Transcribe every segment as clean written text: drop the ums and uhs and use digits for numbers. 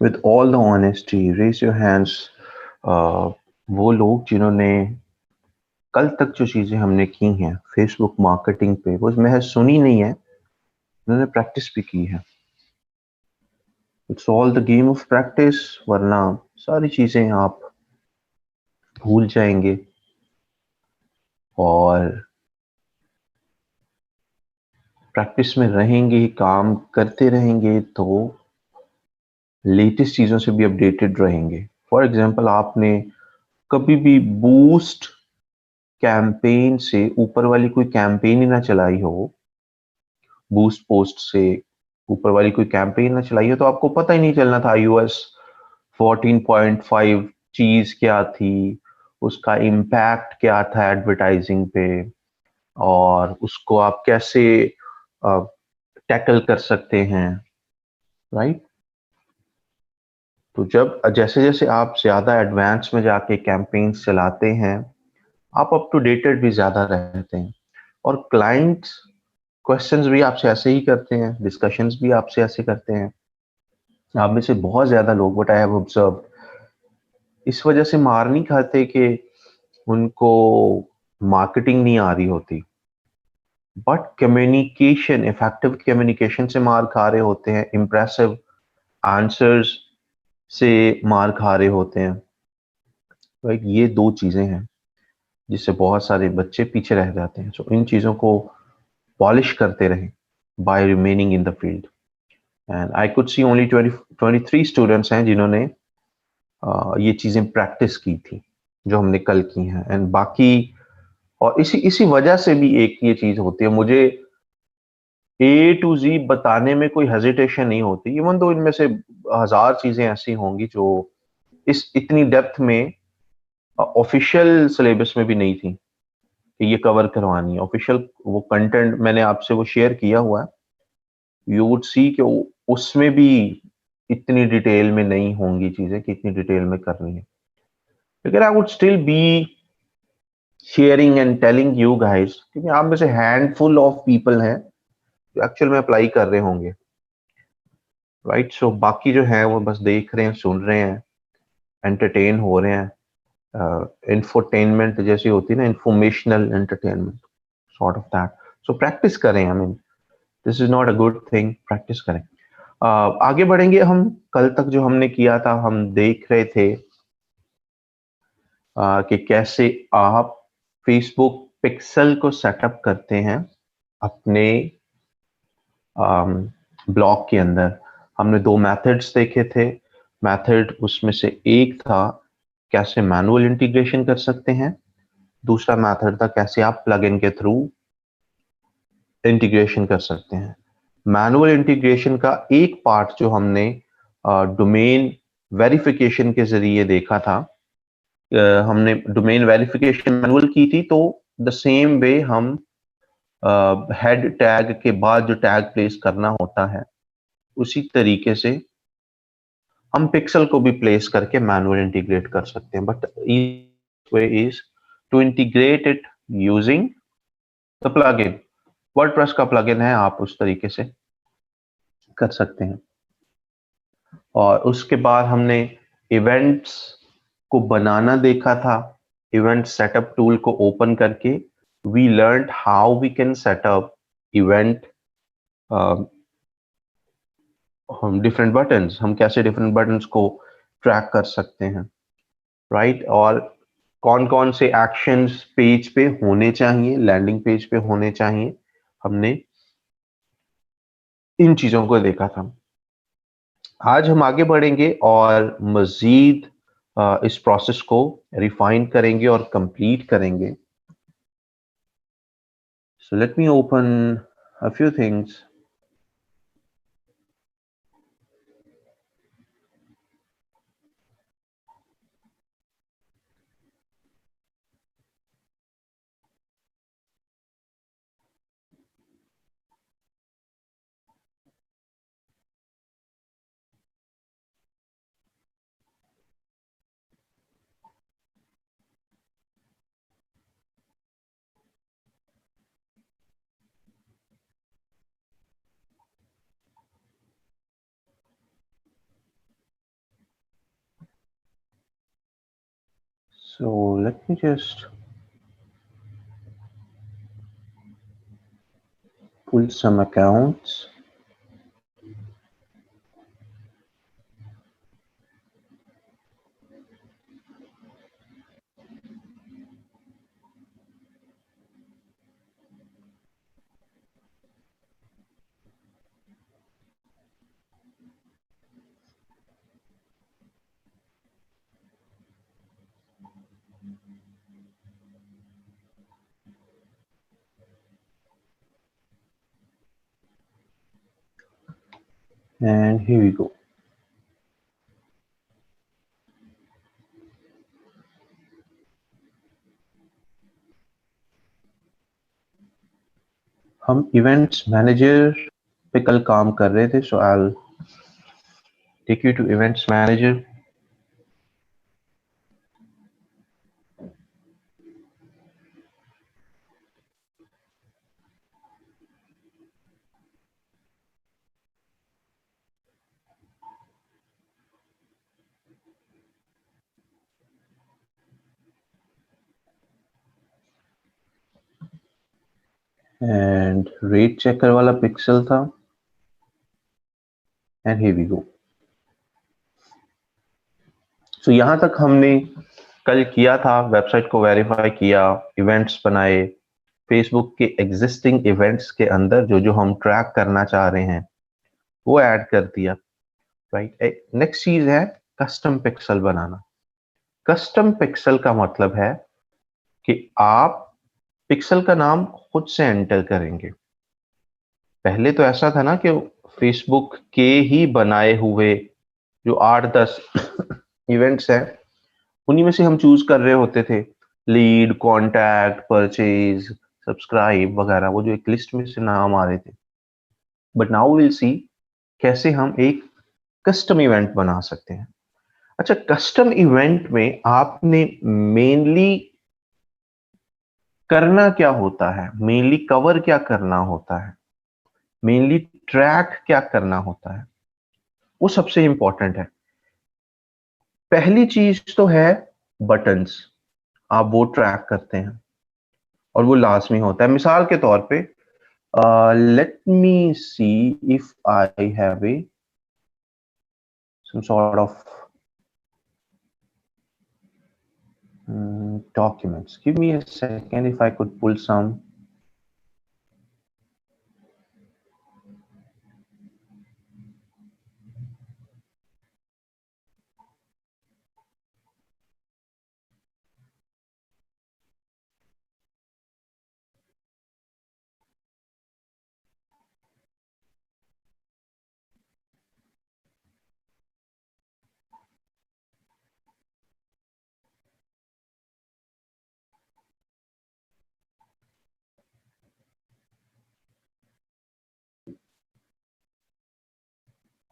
With all the honesty, raise your hands. वो लोग जिन्होंने कल तक जो चीजें हमने की हैं फेसबुक मार्केटिंग पे, वो महज सुनी नहीं है, उन्होंने प्रैक्टिस भी की है। It's all the game of practice, वरना सारी चीजें आप भूल जाएंगे और प्रैक्टिस में रहेंगे, काम करते रहेंगे तो लेटेस्ट चीजों से भी अपडेटेड रहेंगे। फॉर एग्जाम्पल, आपने कभी भी बूस्ट कैंपेन से ऊपर वाली कोई कैंपेन ही ना चलाई हो, बूस्ट पोस्ट से ऊपर वाली कोई कैंपेन ना चलाई हो, तो आपको पता ही नहीं चलना था iOS 14.5 चीज क्या थी, उसका इम्पैक्ट क्या था एडवर्टाइजिंग पे, और उसको आप कैसे टैकल कर सकते हैं। राइट। तो जब जैसे जैसे आप ज्यादा एडवांस में जाके कैंपेन चलाते हैं, आप अप टू डेटेड भी ज्यादा रहते हैं, और क्लाइंट्स क्वेश्चंस भी आपसे ऐसे ही करते हैं, डिस्कशंस भी आपसे ऐसे करते हैं। आप में से बहुत ज्यादा लोग, व्हाट आई हैव ऑब्जर्व, इस वजह से मार नहीं खाते कि उनको मार्केटिंग नहीं आ रही होती, बट कम्युनिकेशन, इफेक्टिव कम्युनिकेशन से मार खा रहे होते हैं, इम्प्रेसिव आंसर्स से मार खा रहे होते हैं। राइट, ये दो चीजें हैं जिससे बहुत सारे बच्चे पीछे रह जाते हैं। सो इन चीजों को पॉलिश करते रहें by remaining in the field. And I could see only 23 students हैं जिन्होंने ये चीजें प्रैक्टिस की थी जो हमने कल की हैं, एंड बाकी, और इसी इसी वजह से भी एक ये चीज होती है, मुझे A to Z बताने में कोई हेजिटेशन नहीं होती, इवन दो इनमें से हजार चीजें ऐसी होंगी जो इस इतनी डेप्थ में ऑफिशियल सिलेबस में भी नहीं थी कि ये कवर करवानी है। ऑफिशियल वो कंटेंट मैंने आपसे वो शेयर किया हुआ है, यू वुड सी कि उसमें भी इतनी डिटेल में नहीं होंगी चीजें कि इतनी डिटेल में करनी है, लेकिन I would still be sharing and telling you guys, क्योंकि आप में से हैंडफुल ऑफ पीपल हैं जो एक्चुअल में अप्लाई कर रहे होंगे। राइट। सो बाकी जो है वो बस देख रहे हैं, सुन रहे हैं, एंटरटेन हो रहे हैं। इंफोटेनमेंट जैसी होती है ना, informational entertainment, sort of that. So practice करें, I mean this is not a good thing, practice करें। आगे बढ़ेंगे हम। कल तक जो हमने किया था, हम देख रहे थे कि कैसे आप फेसबुक पिक्सल को सेटअप करते हैं अपने ब्लॉग के अंदर। हमने दो मेथड्स देखे थे। मेथड उसमें से एक था कैसे मैनुअल इंटीग्रेशन कर सकते हैं, दूसरा मेथड था कैसे आप प्लगइन के थ्रू इंटीग्रेशन कर सकते हैं। मैनुअल इंटीग्रेशन का एक पार्ट जो हमने डोमेन वेरिफिकेशन के जरिए देखा था, हमने डोमेन वेरिफिकेशन मैनुअल की थी, तो द सेम वे हम हेड टैग के बाद जो टैग प्लेस करना होता है, उसी तरीके से हम पिक्सल को भी प्लेस करके मैनुअल इंटीग्रेट कर सकते हैं। But way is to integrate it using the plugin. WordPress का प्लगइन है, आप उस तरीके से कर सकते हैं। और उसके बाद हमने इवेंट्स को बनाना देखा था। इवेंट सेटअप टूल को ओपन करके we learn how we can setup event, हम डिफरेंट बटन्स, हम कैसे डिफरेंट बटन्स को ट्रैक कर सकते हैं। राइट। और कौन कौन से एक्शंस पेज पे होने चाहिए, लैंडिंग पेज पे होने चाहिए, हमने इन चीजों को देखा था। आज हम आगे बढ़ेंगे और मजीद इस प्रोसेस को रिफाइन करेंगे और कंप्लीट करेंगे। So let me open a few things. So let me just pull some accounts. And here we go. हम इवेंट्स मैनेजर पे कल काम कर रहे थे, so I'll take you to events manager. And rate checker वाला pixel था. And here we go. So यहाँ तक हमने कल किया था, वेबसाइट को वेरीफाई किया, इवेंट्स बनाए, फेसबुक के एग्जिस्टिंग इवेंट्स के अंदर जो जो हम ट्रैक करना चाह रहे हैं वो ऐड कर दिया, राइट. नेक्स्ट चीज है कस्टम पिक्सल बनाना. कस्टम पिक्सल का मतलब है कि आप पिक्सल का नाम खुद से एंटर करेंगे. पहले तो ऐसा था ना कि फेसबुक के ही बनाए हुए जो 8-10 इवेंट्स हैं उन्हीं में से हम चूज कर रहे होते थे, लीड, कॉन्टैक्ट, परचेज, सब्सक्राइब वगैरह, वो जो एक लिस्ट में से नाम आ रहे थे. बट नाउ विल सी कैसे हम एक कस्टम इवेंट बना सकते हैं. अच्छा, कस्टम इवेंट में आपने मेनली करना क्या होता है, मेनली कवर क्या करना होता है, मेनली ट्रैक क्या करना होता है, वो सबसे इंपॉर्टेंट है. पहली चीज तो है बटन्स, आप वो ट्रैक करते हैं और वो लाजमी होता है. मिसाल के तौर पे let me see if I have a some sort of documents. Give me a second if I could pull some.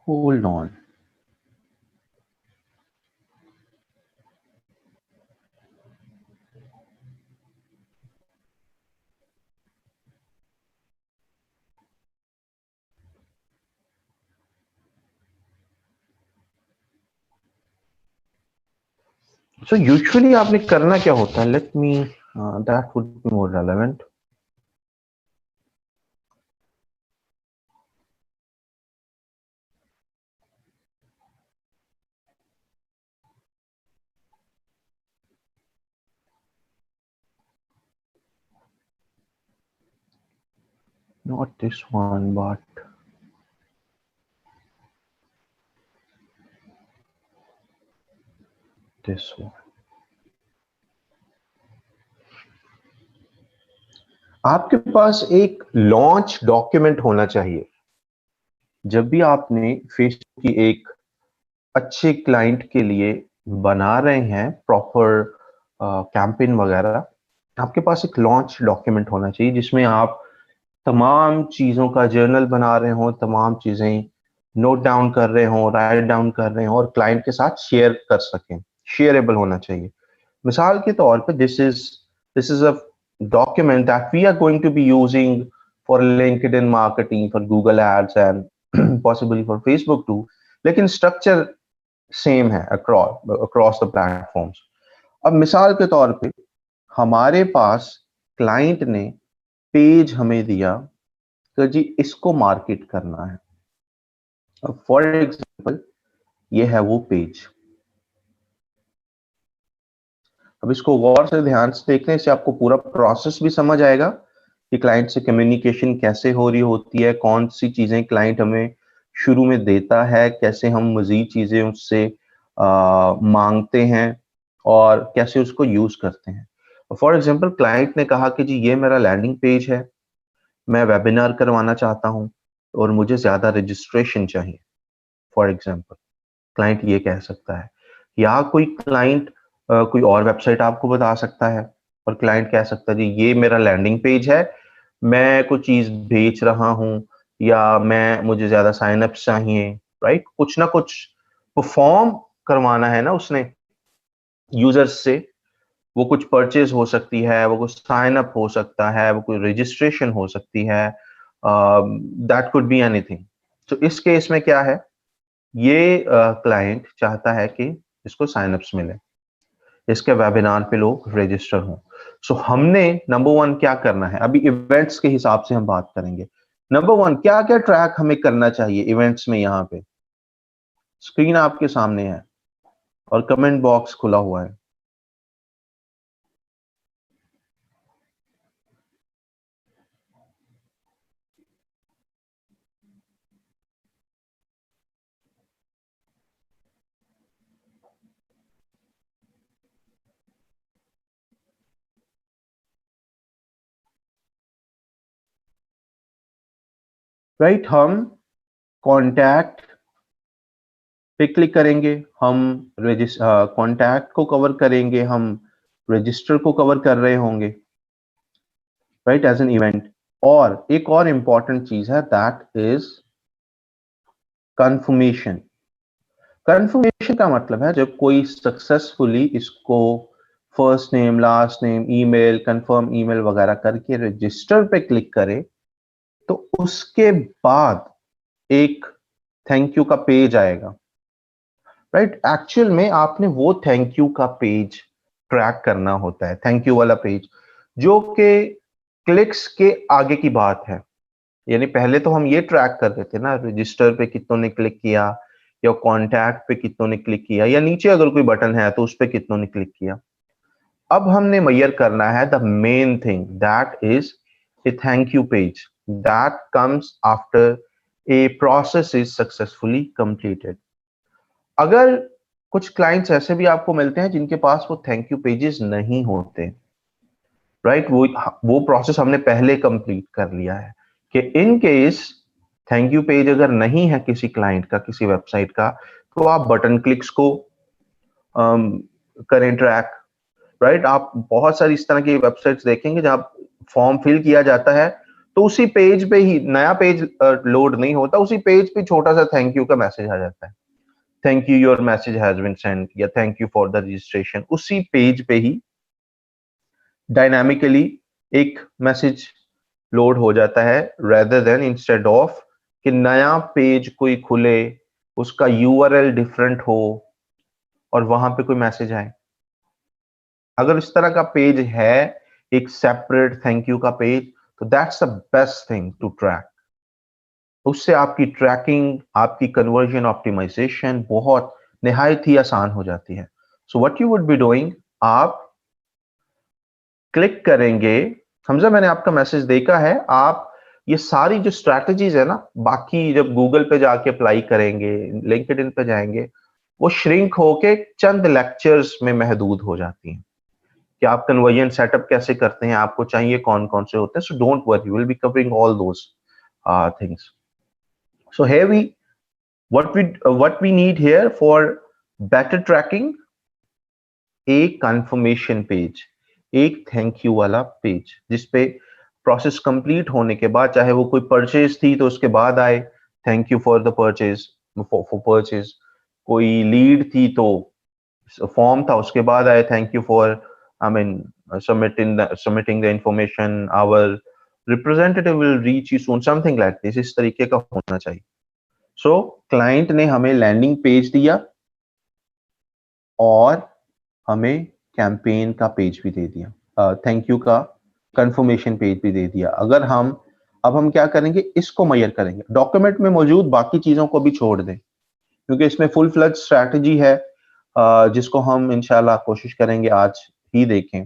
Hold on. So usually आपने करना क्या होता है? Let me that would be more relevant. Not this one, but this one. आपके पास एक launch document होना चाहिए. जब भी आपने फेसबुक की एक अच्छे क्लाइंट के लिए बना रहे हैं प्रॉपर कैंपेन वगैरह, आपके पास एक लॉन्च डॉक्यूमेंट होना चाहिए जिसमें आप तमाम चीजों का जर्नल बना रहे हो, तमाम चीजें नोट डाउन कर रहे हो, राइट डाउन कर रहे हो और क्लाइंट के साथ शेयर कर सकें. शेयरेबल होना चाहिए. मिसाल के तौर पे this is a document that we are going to be using for LinkedIn marketing, for Google ads and possibly for Facebook too. लेकिन स्ट्रक्चर सेम है across the platforms. अब मिसाल के तौर पे हमारे पास क्लाइंट ने पेज हमें दिया कि जी इसको मार्केट करना है। अब फॉर एग्जांपल ये है वो पेज। अब इसको गौर से ध्यान से देखने से आपको पूरा प्रोसेस भी समझ आएगा कि क्लाइंट से कम्युनिकेशन कैसे हो रही होती है, कौन सी चीजें क्लाइंट हमें शुरू में देता है, कैसे हम मजीद चीजें उससे मांगते हैं और कैसे उसको यूज करते हैं। फॉर एग्जाम्पल क्लाइंट ने कहा कि जी ये मेरा लैंडिंग पेज है, मैं वेबिनार करवाना चाहता हूं और मुझे ज्यादा रजिस्ट्रेशन चाहिए। फॉर एग्जाम्पल क्लाइंट ये कह सकता है, या कोई क्लाइंट कोई और वेबसाइट आपको बता सकता है और क्लाइंट कह सकता है जी ये मेरा लैंडिंग पेज है, मैं कुछ चीज बेच रहा हूं या मैं मुझे ज्यादा साइन अप चाहिए, राइट? कुछ ना कुछ परफॉर्म करवाना है ना उसने यूजर्स से। वो कुछ परचेज हो सकती है, वो कुछ साइन अप हो सकता है, वो कोई रजिस्ट्रेशन हो सकती है, दैट कुड बी एनीथिंग। तो इस केस में क्या है, ये क्लाइंट चाहता है कि इसको साइन अप्स मिले, इसके वेबिनार पे लोग रजिस्टर हों। सो हमने नंबर वन क्या करना है, अभी इवेंट्स के हिसाब से हम बात करेंगे। नंबर वन क्या क्या ट्रैक हमें करना चाहिए इवेंट्स में। यहाँ पे स्क्रीन आपके सामने है और कमेंट बॉक्स खुला हुआ है। राइट, हम कॉन्टैक्ट पे क्लिक करेंगे, हम कॉन्टैक्ट को कवर करेंगे, हम रजिस्टर को कवर कर रहे होंगे, राइट, एज एन इवेंट। और एक और इंपॉर्टेंट चीज है, दैट इज कंफर्मेशन। कंफर्मेशन का मतलब है जब कोई सक्सेसफुली इसको first name, last name, email, confirm email वगैरह करके रजिस्टर पे क्लिक करे, तो उसके बाद एक थैंक यू का पेज आएगा, राइट? एक्चुअल में आपने वो थैंक यू का पेज ट्रैक करना होता है, थैंक यू वाला पेज, जो कि क्लिक्स के आगे की बात है। यानी पहले तो हम ये ट्रैक कर देते ना, रजिस्टर पे कितनों ने क्लिक किया, या कॉन्टैक्ट पे कितनों ने क्लिक किया, या नीचे अगर कोई बटन है तो उस पे कितनों ने क्लिक किया। अब हमने मेजर करना है the main thing, that is a thank you page that comes after a process is successfully completed. अगर कुछ क्लाइंट्स ऐसे भी आपको मिलते हैं जिनके पास वो थैंक यू पेजेस नहीं होते, राइट, वो प्रोसेस हमने पहले कंप्लीट कर लिया है कि in case thank you page अगर नहीं है किसी क्लाइंट का, किसी वेबसाइट का, तो आप बटन क्लिक्स को करें ट्रैक, राइट? आप बहुत सारी इस तरह की वेबसाइट्स देखेंगे जहां फॉर्म फिल किया जाता है तो उसी पेज पे ही, नया पेज लोड नहीं होता, उसी पेज पे छोटा सा थैंक यू का मैसेज आ जाता है, thank you your message has been sent, या thank you for the registration. उसी पेज पे ही डायनामिकली एक मैसेज लोड हो जाता है, रेदर देन इंस्टेड ऑफ कि नया पेज कोई खुले, उसका यूआरएल डिफरेंट हो और वहां पे कोई मैसेज आए। अगर इस तरह का पेज है, एक सेपरेट थैंक यू का पेज, तो that's the best thing to track. उससे आपकी ट्रैकिंग, आपकी कन्वर्जन ऑप्टिमाइजेशन बहुत निहायत ही आसान हो जाती है। So what you would be doing, आप क्लिक करेंगे, हमजा मैंने आपका मैसेज देखा है, आप ये सारी जो स्ट्रैटेजीज है ना, बाकी जब गूगल पे जाके अप्लाई करेंगे, लिंक्डइन पे जाएंगे, वो श्रिंक होके चंद लेक्चर्स में महदूद हो जाती हैं कि आप कन्वर्जन सेटअप कैसे करते हैं, आपको चाहिए कौन कौन से होते हैं। So don't worry, will be covering all those things. So here we what we need here for better tracking, एक कंफर्मेशन पेज, एक थैंक यू वाला पेज, जिसपे प्रोसेस कंप्लीट होने के बाद, चाहे वो कोई परचेज थी तो उसके बाद आए thank you for the purchase, for purchase, कोई लीड थी तो फॉर्म था उसके बाद आए thank you for, I mean submitting the information, our representative will reach you soon, something like this, इस तरीके का होना चाहिए। सो क्लाइंट ने हमें लैंडिंग पेज दिया और हमें कैंपेन का पेज भी दे दिया, थैंक यू का कंफर्मेशन पेज भी दे दिया। अगर अब हम क्या करेंगे, इसको मेजर करेंगे, डॉक्यूमेंट में मौजूद बाकी चीजों को भी छोड़ दें, क्योंकि इसमें फुल फ्लज स्ट्रैटेजी है, जिसको हम इंशाल्लाह कोशिश करेंगे आज ही देखें।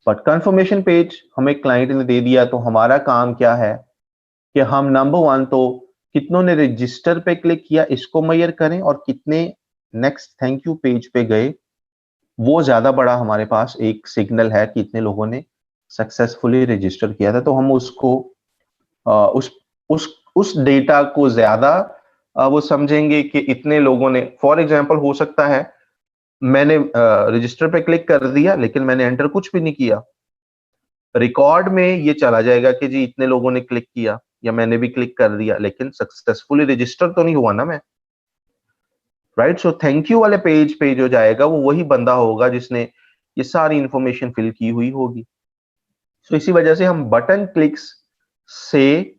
बट कंफर्मेशन पेज हमें क्लाइंट ने दे दिया, तो हमारा काम क्या है कि हम नंबर वन तो कितनों ने रजिस्टर पे क्लिक किया इसको मेजर करें, और कितने नेक्स्ट थैंक यू पेज पे गए, वो ज्यादा बड़ा हमारे पास एक सिग्नल है कि इतने लोगों ने सक्सेसफुली रजिस्टर किया था। तो हम उसको उस उस डेटा को ज्यादा वो समझेंगे कि इतने लोगों ने, फॉर एग्जांपल हो सकता है मैंने रजिस्टर पे क्लिक कर दिया लेकिन मैंने एंटर कुछ भी नहीं किया, रिकॉर्ड में ये चला जाएगा कि जी इतने लोगों ने क्लिक किया, या मैंने भी क्लिक कर दिया लेकिन सक्सेसफुली रजिस्टर तो नहीं हुआ ना मैं, राइट। सो थैंक यू वाले पेज पे जो जाएगा वो वही बंदा होगा जिसने ये सारी इंफॉर्मेशन फिल की हुई होगी। सो इसी वजह से हम बटन क्लिक्स से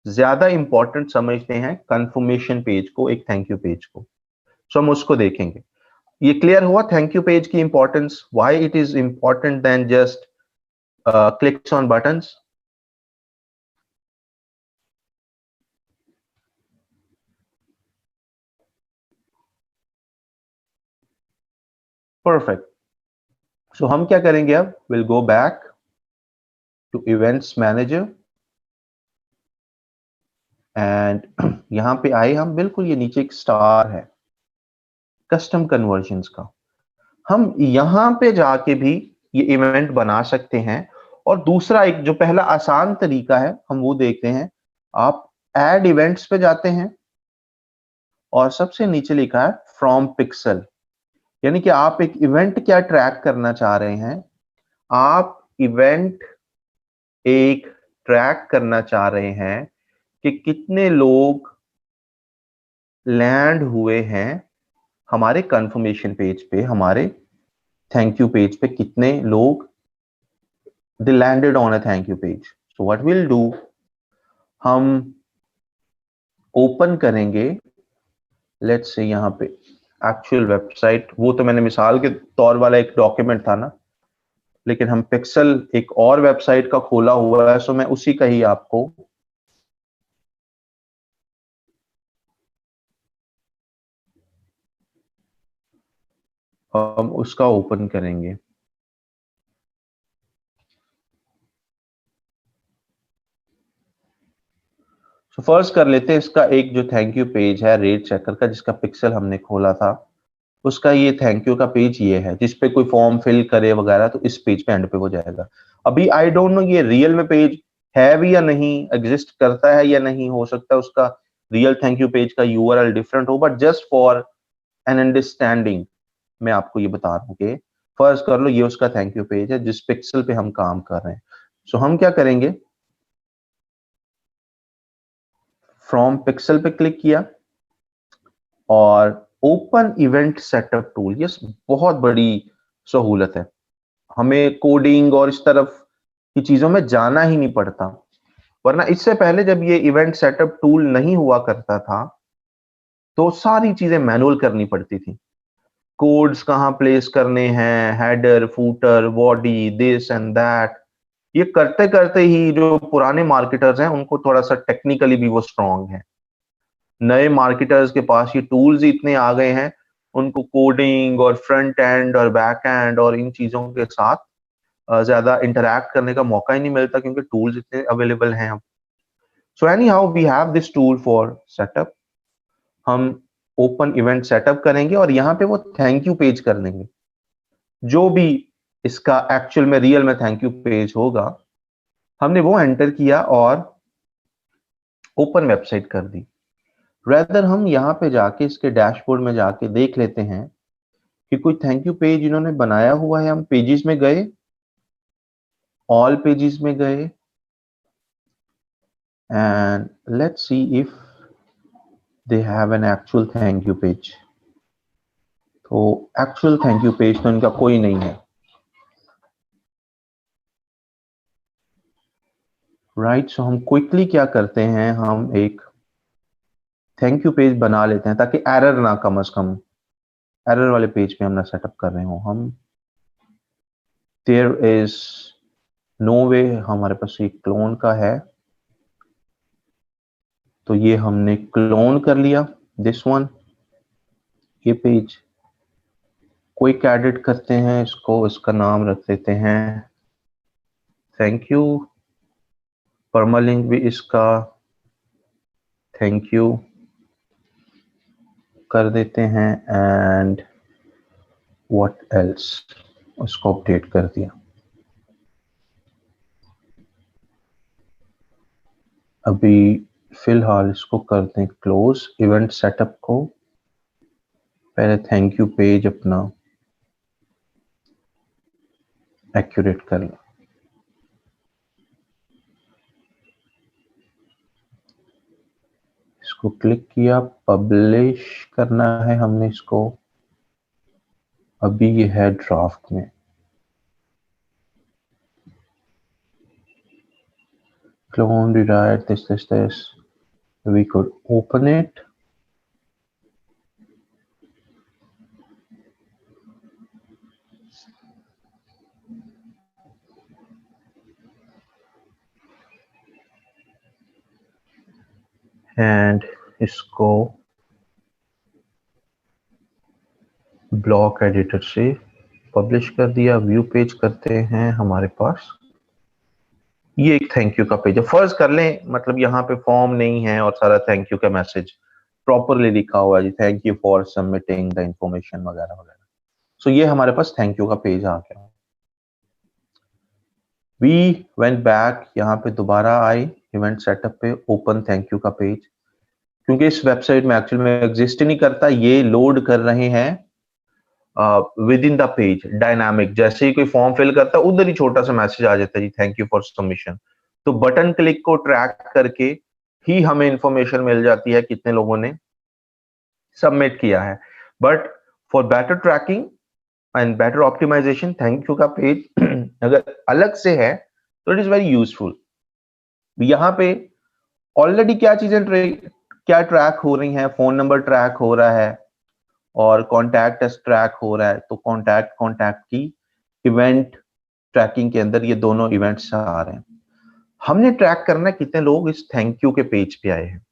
ज्यादा इंपॉर्टेंट समझते हैं कंफर्मेशन पेज को, एक थैंक यू पेज को। सो हम उसको देखेंगे। ये क्लियर हुआ थैंक यू पेज की importance, why it is important then just clicks on buttons. Perfect. So हम क्या करेंगे, अब will go back to events manager, and यहां पे आए हम, बिल्कुल ये नीचे एक स्टार है कस्टम कन्वर्जन्स का, हम यहां पे जाके भी ये इवेंट बना सकते हैं। और दूसरा एक जो पहला आसान तरीका है हम वो देखते हैं। आप ऐड इवेंट्स पे जाते हैं और सबसे नीचे लिखा है फ्रॉम पिक्सल, यानी कि आप एक इवेंट क्या ट्रैक करना चाह रहे हैं, आप इवेंट एक ट्रैक करना चाह रहे हैं कि कितने लोग लैंड हुए हैं हमारे कंफर्मेशन पेज पे, हमारे थैंक यू पेज पे कितने लोग they landed on a thank you page. So what we'll do, हम ओपन करेंगे, लेट्स से यहाँ पे एक्चुअल वेबसाइट, वो तो मैंने मिसाल के तौर वाला एक डॉक्यूमेंट था ना, लेकिन हम पिक्सल एक और वेबसाइट का खोला हुआ है, सो मैं उसी का ही आपको हम उसका ओपन करेंगे। सो फर्स्ट कर लेते हैं इसका एक जो थैंक यू पेज है रेट चेकर का, जिसका पिक्सल हमने खोला था, उसका ये थैंक यू का पेज ये है, जिस पे कोई फॉर्म फिल करे वगैरह तो इस पेज पे एंड पे हो जाएगा। अभी आई डोंट नो ये रियल में पेज है भी या नहीं, एग्जिस्ट करता है या नहीं, हो सकता है उसका रियल थैंक यू पेज का यूआरएल डिफरेंट हो, but just for an understanding मैं आपको ये बता रहा हूँ कि फर्ज कर लो ये उसका थैंक यू पेज है जिस पिक्सल पे हम काम कर रहे हैं। सो हम क्या करेंगे, फ्रॉम पिक्सल पे क्लिक किया और ओपन इवेंट सेटअप टूल, ये बहुत बड़ी सहूलत है, हमें कोडिंग और इस तरफ की चीजों में जाना ही नहीं पड़ता। वरना इससे पहले जब ये इवेंट सेटअप टूल नहीं हुआ करता था तो सारी चीजें मैनुअल करनी पड़ती थी, कोड्स कहाँ प्लेस करने हैं, header footer body this and that, ये करते करते ही जो पुराने मार्केटर्स हैं उनको थोड़ा सा टेक्निकली भी वो स्ट्रांग है, नए मार्केटर्स के पास ये टूल्स इतने आ गए हैं, उनको कोडिंग और फ्रंट एंड और बैक एंड और इन चीजों के साथ ज्यादा इंटरैक्ट करने का मौका ही नहीं मिलता क्योंकि टूल्स इतने अवेलेबल हैं अब। So anyhow we have this tool for setup, हम ओपन इवेंट सेटअप करेंगे और यहाँ पे वो थैंक यू पेज कर देंगे, जो भी इसका एक्चुअल में रियल में थैंक यू पेज होगा हमने वो एंटर किया और ओपन वेबसाइट कर दी। रेदर हम यहाँ पे जाके इसके डैशबोर्ड में जाके देख लेते हैं कि कोई थैंक यू पेज इन्होंने बनाया हुआ है। हम पेजेस में गए, ऑल पेजेस में गए, and let's see if they have an actual thank you page। तो एक्चुअल थैंक यू पेज तो इनका कोई नहीं है, राइट। सो हम क्विकली क्या करते हैं, हम एक थैंक यू पेज बना लेते हैं ताकि एरर ना, कम से कम एरर वाले पेज पे हम ना सेटअप कर रहे हो हम। देयर इज नो वे, हमारे पास ये क्लोन का है, तो ये हमने क्लोन कर लिया दिस वन, ये पेज। क्विक एडिट करते हैं इसको, इसका नाम रख देते हैं थैंक यू, परमालिंक भी इसका थैंक यू कर देते हैं, एंड व्हाट एल्स, उसको अपडेट कर दिया। अभी फिलहाल इसको करते हैं क्लोज, इवेंट सेटअप को पहले थैंक यू पेज अपना एक्यूरेट कर लें। इसको क्लिक किया, पब्लिश करना है हमने इसको, अभी ये है ड्राफ्ट में। Clone, rewrite this. We could open it. And इसको ब्लॉक एडिटर से पब्लिश कर दिया। व्यू पेज करते हैं, हमारे पास ये एक थैंक यू का पेज है। फर्ज कर लें मतलब यहाँ पे फॉर्म नहीं है और सारा थैंक यू का मैसेज प्रॉपरली लिखा हुआ है जी, thank you for submitting the information वगैरह वगैरह। सो ये हमारे पास थैंक यू का पेज आ गया। वी वेंट बैक, यहाँ पे दोबारा आए इवेंट सेटअप पे, ओपन थैंक यू का पेज, क्योंकि इस वेबसाइट में एक्चुअल में एग्जिस्ट ही नहीं करता, ये लोड कर रहे हैं with in the page dynamic. जैसे ही कोई फॉर्म फिल करता है उधर ही छोटा सा मैसेज आ जाता है जी थैंक यू फॉर सबमिशन। तो बटन क्लिक को ट्रैक करके ही हमें इंफॉर्मेशन मिल जाती है कितने लोगों ने सबमिट किया है। But for better tracking and better optimisation, thank you का पेज अगर अलग से है तो इट इज वेरी यूजफुल। यहाँ पे ऑलरेडी क्या चीजें क्या ट्रैक हो रही हैं, फोन नंबर ट्रैक हो रहा है और कॉन्टैक्ट ट्रैक हो रहा है। तो कॉन्टैक्ट की इवेंट ट्रैकिंग के अंदर ये दोनों इवेंट्स आ रहे हैं। हमने ट्रैक करना है कितने लोग इस थैंक यू के पेज पे आए हैं,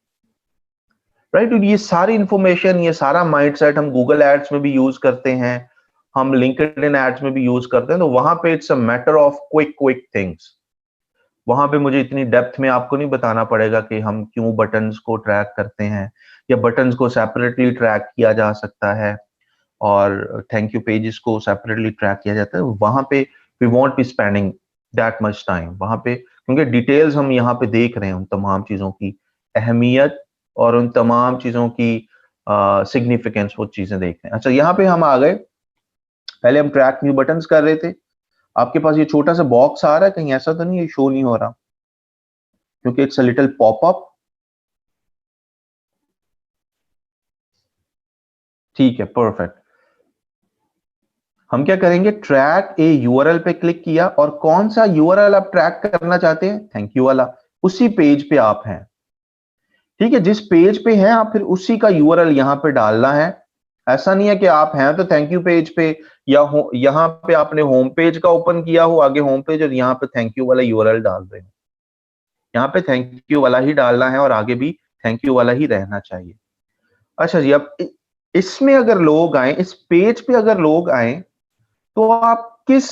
राइट। ये सारी इंफॉर्मेशन, ये सारा माइंडसेट हम गूगल एड्स में भी यूज करते हैं, हम लिंक्डइन एड्स में भी यूज करते हैं। तो वहां पे it's a matter of quick things. वहां पे मुझे इतनी डेप्थ में आपको नहीं बताना पड़ेगा कि हम क्यों बटन्स को ट्रैक करते हैं, या बटन्स को सेपरेटली ट्रैक किया जा सकता है और थैंक यू पेजेस को सेपरेटली ट्रैक किया जाता है। वहां पे we won't be spending that much time वहां पे, क्योंकि डिटेल्स हम यहाँ पे देख रहे हैं उन तमाम चीजों की अहमियत और उन तमाम चीजों की सिग्निफिकेंस, वो चीजें देख रहे हैं। अच्छा, यहाँ पे हम आ गए, पहले हम ट्रैक न्यू बटन्स कर रहे थे। आपके पास ये छोटा सा बॉक्स आ रहा है, कहीं ऐसा तो नहीं ये शो नहीं हो रहा, क्योंकि इट्स अ लिटिल पॉपअप। ठीक है, परफेक्ट। हम क्या करेंगे, ट्रैक ए यूआरएल पे क्लिक किया, और कौन सा यूआरएल आप ट्रैक करना चाहते हैं, थैंक यू वाला, उसी पेज पे आप हैं। ठीक है, जिस पेज पे हैं आप फिर उसी का यूआरएल यहां पे डालना है। ऐसा नहीं है कि आप हैं तो थैंक यू पेज पे, या यहां पे आपने होम पेज का ओपन किया हो, आगे होम पेज और यहां पे थैंक यू वाला यूआरएल डाल रहे हो। यहाँ पे थैंक यू वाला ही डालना है और आगे भी थैंक यू वाला ही रहना चाहिए। अच्छा जी, अब इसमें अगर लोग आए, इस पेज पे अगर लोग आए, तो आप किस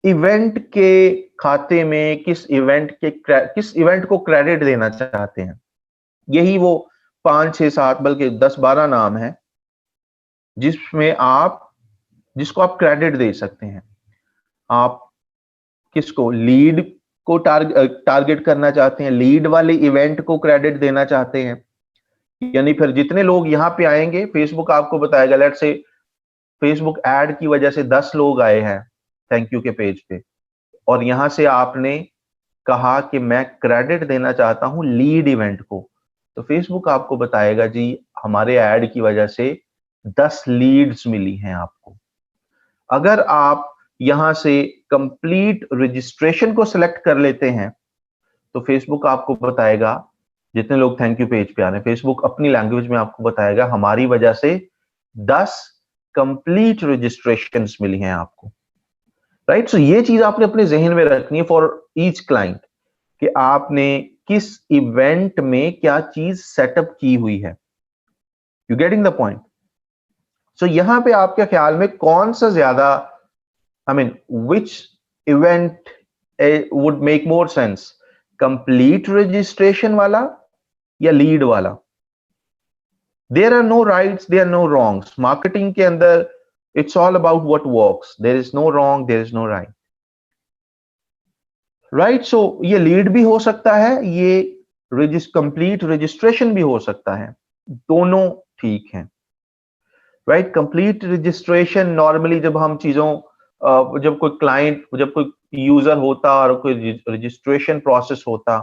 इवेंट के खाते में, किस इवेंट को क्रेडिट देना चाहते हैं। यही वो 5 6 7 बल्कि 10 12 नाम है जिसको आप क्रेडिट दे सकते हैं। आप किसको, लीड को टारगेट करना चाहते हैं, लीड वाले इवेंट को क्रेडिट देना चाहते हैं, यानी फिर जितने लोग यहाँ पे आएंगे फेसबुक आपको बताएगा, लेट से फेसबुक ऐड की वजह से 10 लोग आए हैं थैंक यू के पेज पे, और यहां से आपने कहा कि मैं क्रेडिट देना चाहता हूं लीड इवेंट को, तो फेसबुक आपको बताएगा जी हमारे ऐड की वजह से 10 लीड्स मिली हैं आपको। अगर आप यहां से कंप्लीट रजिस्ट्रेशन को सिलेक्ट कर लेते हैं, तो फेसबुक आपको बताएगा जितने लोग थैंक यू पेज पे आ रहे हैं, फेसबुक अपनी लैंग्वेज में आपको बताएगा हमारी वजह से 10 कंप्लीट रजिस्ट्रेशंस मिली हैं आपको। राइट। सो ये चीज आपने अपने जहन में रखनी है फॉर ईच क्लाइंट, कि आपने किस इवेंट में क्या चीज सेटअप की हुई है। You getting the point? So यहां पे आपके ख्याल में कौन सा ज्यादा, I mean which event would make more sense, complete registration वाला या लीड वाला? There are no rights, there are no wrongs. Marketing के अंदर it's all about what works, there is no wrong, there is no right. Right. So ये lead भी हो सकता है, ये कंप्लीट रजिस्ट्रेशन भी हो सकता है, दोनों ठीक है। राइट। कंप्लीट रजिस्ट्रेशन नॉर्मली जब हम चीजों जब कोई क्लाइंट, जब कोई यूजर होता और कोई रजिस्ट्रेशन प्रोसेस होता,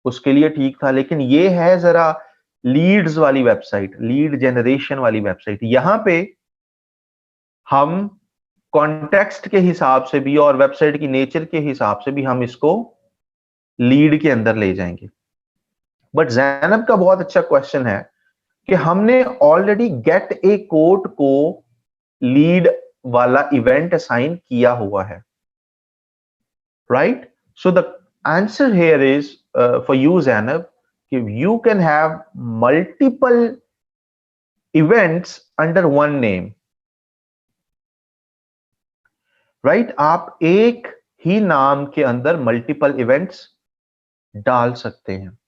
उसके लिए ठीक था। लेकिन ये है जरा लीड्स वाली वेबसाइट, लीड जनरेशन वाली वेबसाइट। यहां पे हम कॉन्टेक्स्ट के हिसाब से भी और वेबसाइट की नेचर के हिसाब से भी हम इसको लीड के अंदर ले जाएंगे। बट जैनब का बहुत अच्छा क्वेश्चन है कि हमने ऑलरेडी गेट ए कोड को लीड वाला इवेंट असाइन किया हुआ है, right? So the answer here is for you Zainab कि you can have multiple events under one name, right? आप एक ही नाम के अंदर मल्टीपल इवेंट्स डाल सकते हैं।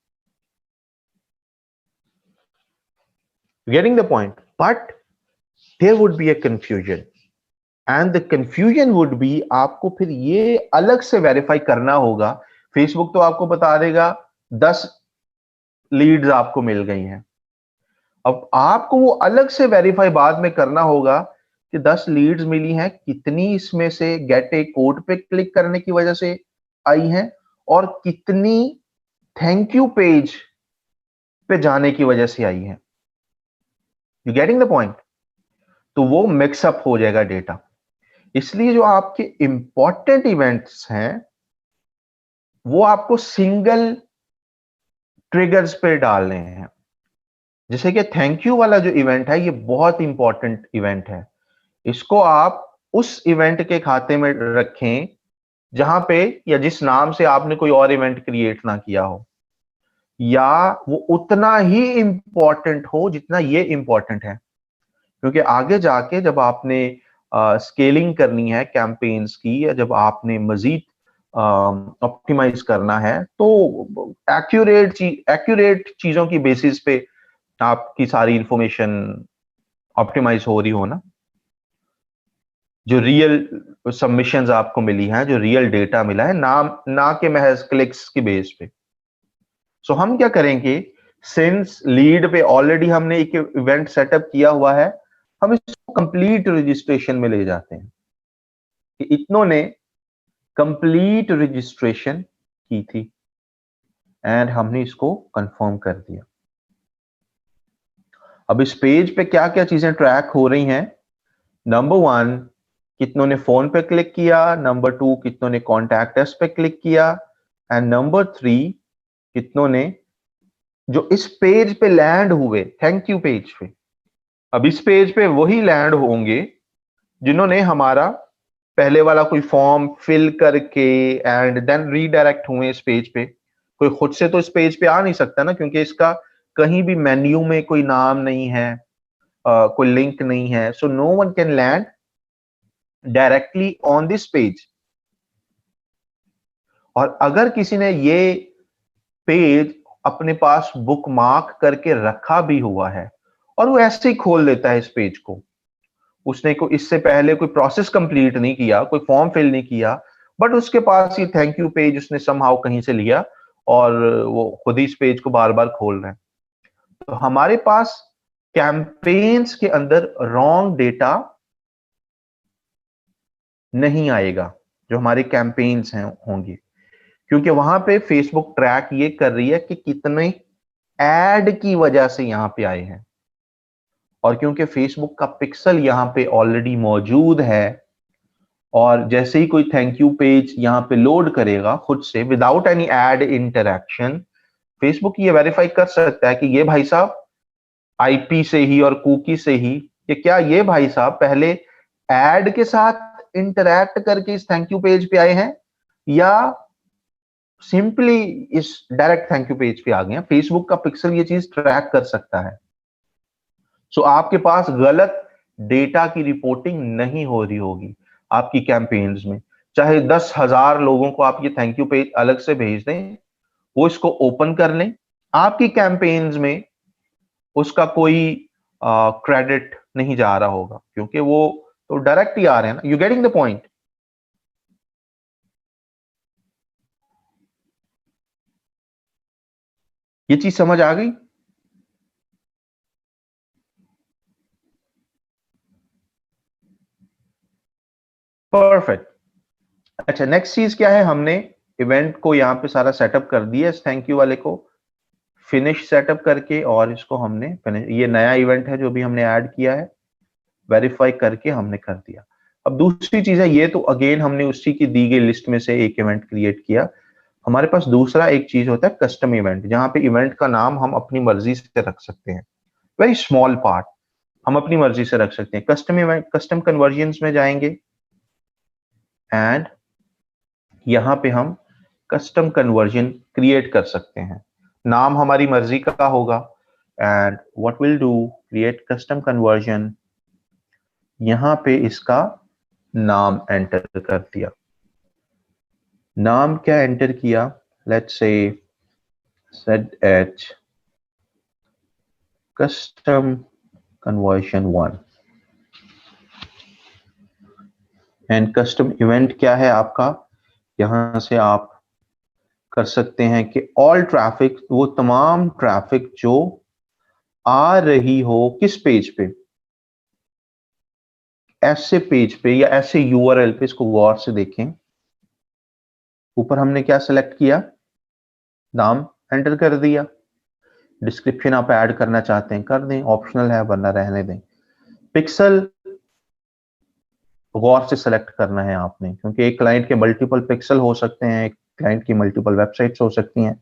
Getting the point? But there would be a confusion, and the confusion would be आपको फिर ये अलग से वेरीफाई करना होगा। फेसबुक तो आपको बता देगा 10 लीड्स आपको मिल गई हैं, अब आपको वो अलग से वेरीफाई बाद में करना होगा कि 10 लीड्स मिली हैं, कितनी इसमें से गेट ए कोड पे क्लिक करने की वजह से आई हैं और कितनी थैंक यू पेज पे जाने की वजह से आई हैं। You getting the point? तो वो मिक्सअप हो जाएगा डेटा। इसलिए जो आपके इंपॉर्टेंट इवेंट्स हैं वो आपको सिंगल ट्रिगर्स पे डालने हैं। जैसे कि थैंक यू वाला जो इवेंट है ये बहुत इंपॉर्टेंट इवेंट है, इसको आप उस इवेंट के खाते में रखें जहां पे या जिस नाम से आपने कोई और इवेंट क्रिएट ना किया हो, या वो उतना ही इंपॉर्टेंट हो जितना ये इंपॉर्टेंट है। क्योंकि आगे जाके जब आपने स्केलिंग करनी है कैंपेन्स की, या जब आपने मजीद ऑप्टिमाइज करना है, तो एक्यूरेट चीजों की बेसिस पे आपकी सारी इंफॉर्मेशन ऑप्टिमाइज हो रही हो ना, जो रियल सबमिशंस आपको मिली हैं, जो रियल डेटा मिला है, ना के महज क्लिक्स की बेस पे। सो हम क्या करेंगे, सिंस लीड पे ऑलरेडी हमने एक इवेंट सेटअप किया हुआ है, हम इसको कंप्लीट रजिस्ट्रेशन में ले जाते हैं कि इतनों ने कंप्लीट रजिस्ट्रेशन की थी एंड हमने इसको कंफर्म कर दिया। अब इस पेज पे क्या क्या चीजें ट्रैक हो रही हैं? नंबर 1, कितनों ने फोन पे क्लिक किया, नंबर 2, कितनों ने कॉन्टैक्ट अस पे क्लिक किया, एंड नंबर 3, कितनों ने जो इस पेज पे लैंड हुए थैंक यू पेज पे। अब इस पेज पे वही लैंड होंगे जिन्होंने हमारा पहले वाला कोई फॉर्म फिल करके एंड देन रीडायरेक्ट हुए इस पेज पे। कोई खुद से तो इस पेज पे आ नहीं सकता ना, क्योंकि इसका कहीं भी मेन्यू में कोई नाम नहीं है, कोई लिंक नहीं है। So no one can land directly on this page. और अगर किसी ने ये पेज अपने पास बुक मार्क करके रखा भी हुआ है और वो ऐसे ही खोल लेता है इस पेज को, उसने को इससे पहले कोई प्रोसेस कंप्लीट नहीं किया, कोई फॉर्म फिल नहीं किया, बट उसके पास ये थैंक यू पेज उसने समहाउ कहीं से लिया और वो खुद ही इस पेज को बार बार खोल रहे हैं, तो हमारे पास कैंपेन्स के अंदर रॉन्ग डेटा नहीं आएगा जो हमारे कैंपेन्स हैं होंगे, क्योंकि वहां पे फेसबुक ट्रैक ये कर रही है कि कितने एड की वजह से यहां पे आए हैं। और क्योंकि फेसबुक का पिक्सल यहां पे ऑलरेडी मौजूद है, और जैसे ही कोई थैंक यू पेज यहां पे लोड करेगा खुद से without any ad interaction, Facebook ये वेरीफाई कर सकता है कि ये भाई साहब आईपी से ही और कुकी से ही, ये क्या ये भाई साहब पहले एड के साथ इंटरैक्ट करके इस थैंक यू पेज पे आए हैं या सिंपली इस डायरेक्ट थैंक यू पेज पे आ गए हैं। फेसबुक का पिक्सल ये चीज ट्रैक कर सकता है। सो आपके पास गलत डेटा की रिपोर्टिंग नहीं हो रही होगी आपकी कैंपेन्स में। चाहे 10,000 लोगों को आप ये थैंक यू पेज अलग से भेज दें, वो इसको ओपन कर लें, आपकी कैंपेन्स में उसका कोई क्रेडिट नहीं जा रहा होगा, क्योंकि वो तो डायरेक्ट ही आ रहे हैं ना। You getting the point? ये चीज समझ आ गई? परफेक्ट। अच्छा, नेक्स्ट चीज क्या है, हमने इवेंट को यहां पे सारा सेटअप कर दिया इस थैंक यू वाले को, फिनिश सेटअप करके, और इसको हमने ये नया इवेंट है जो भी हमने ऐड किया है, वेरीफाई करके हमने कर दिया। अब दूसरी चीज है, ये तो अगेन हमने उसी की दी गई लिस्ट में से एक इवेंट क्रिएट किया। हमारे पास दूसरा एक चीज होता है कस्टम इवेंट, जहां पे इवेंट का नाम हम अपनी मर्जी से रख सकते हैं। वेरी स्मॉल पार्ट हम अपनी मर्जी से रख सकते हैं। कस्टम इवेंट, कस्टम कन्वर्जन्स में जाएंगे एंड यहां पे हम कस्टम कन्वर्जन क्रिएट कर सकते हैं। नाम हमारी मर्जी का होगा and what will do, create custom conversion, यहां पे इसका नाम एंटर कर दिया। नाम क्या एंटर किया, let's say ZH custom conversion 1 and custom event क्या है आपका, यहां से आप कर सकते हैं कि ऑल ट्रैफिक, वो तमाम ट्रैफिक जो आ रही हो किस पेज पे, ऐसे पेज पे या ऐसे यूआरएल पे, इसको गौर से देखें। ऊपर हमने क्या सिलेक्ट किया, नाम एंटर कर दिया। डिस्क्रिप्शन आप ऐड करना चाहते हैं कर दें, ऑप्शनल है वरना रहने दें। पिक्सल गौर से सेलेक्ट करना है आपने, क्योंकि एक क्लाइंट के मल्टीपल पिक्सल हो सकते हैं, एक क्लाइंट की मल्टीपल वेबसाइट्स हो सकती हैं।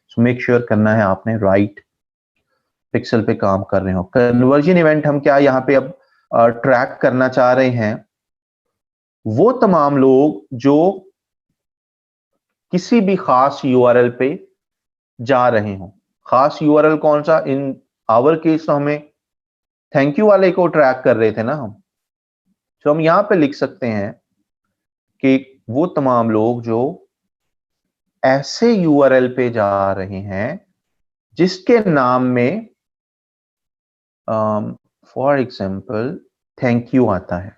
सो मेक श्योर करना है आपने राइट पिक्सल पे काम कर रहे हो। कन्वर्जन इवेंट हम क्या यहाँ पे अब ट्रैक करना चाह रहे हैं, वो तमाम लोग जो किसी भी खास यूआरएल पे जा रहे हो। खास यूआरएल कौन सा, इन आवर केस तो हमें थैंक यू वाले को ट्रैक कर रहे थे ना हम। तो हम यहां पे लिख सकते हैं कि वो तमाम लोग जो ऐसे यूआरएल पे जा रहे हैं जिसके नाम में फॉर एग्जाम्पल थैंक यू आता है,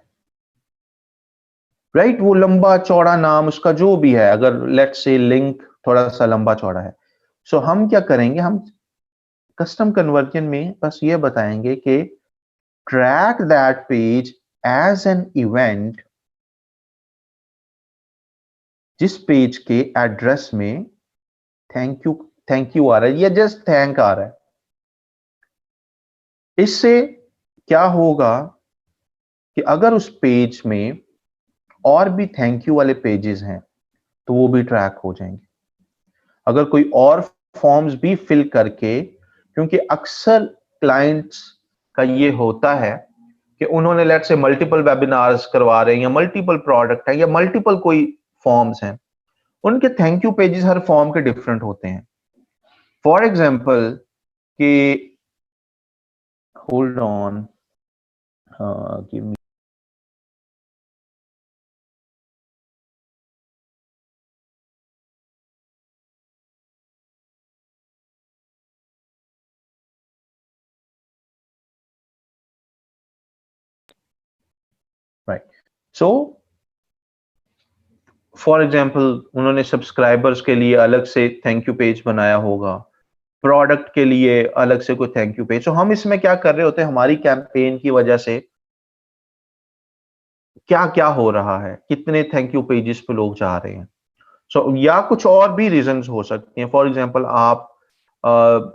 राइट? वो लंबा चौड़ा नाम उसका जो भी है, अगर लेट्स से लिंक थोड़ा सा लंबा चौड़ा है, सो हम क्या करेंगे, हम कस्टम कन्वर्जन में बस ये बताएंगे कि track that page as an event, जिस पेज के एड्रेस में थैंक यू आ रहा है या जस्ट थैंक आ रहा है। इससे क्या होगा कि अगर उस पेज में और भी थैंक यू वाले पेजेस हैं तो वो भी ट्रैक हो जाएंगे। अगर कोई और फॉर्म्स भी फिल करके, क्योंकि अक्सर क्लाइंट्स का ये होता है कि उन्होंने लेट्स से मल्टीपल वेबिनार्स करवा रहे हैं या मल्टीपल प्रोडक्ट है या मल्टीपल कोई फॉर्म्स हैं, उनके thank you pages her form के डिफरेंट होते हैं। फॉर एग्जाम्पल कि hold on, give me, right? So for example उन्होंने सब्सक्राइबर्स के लिए अलग से थैंक यू पेज बनाया होगा, प्रोडक्ट के लिए अलग से कोई थैंक यू पेज। तो हम इसमें क्या कर रहे होते हैं, हमारी कैंपेन की वजह से क्या क्या हो रहा है, कितने थैंक यू पेजेस पे लोग जा रहे हैं। सो या कुछ और भी रीजंस हो सकती हैं। फॉर एग्जांपल आप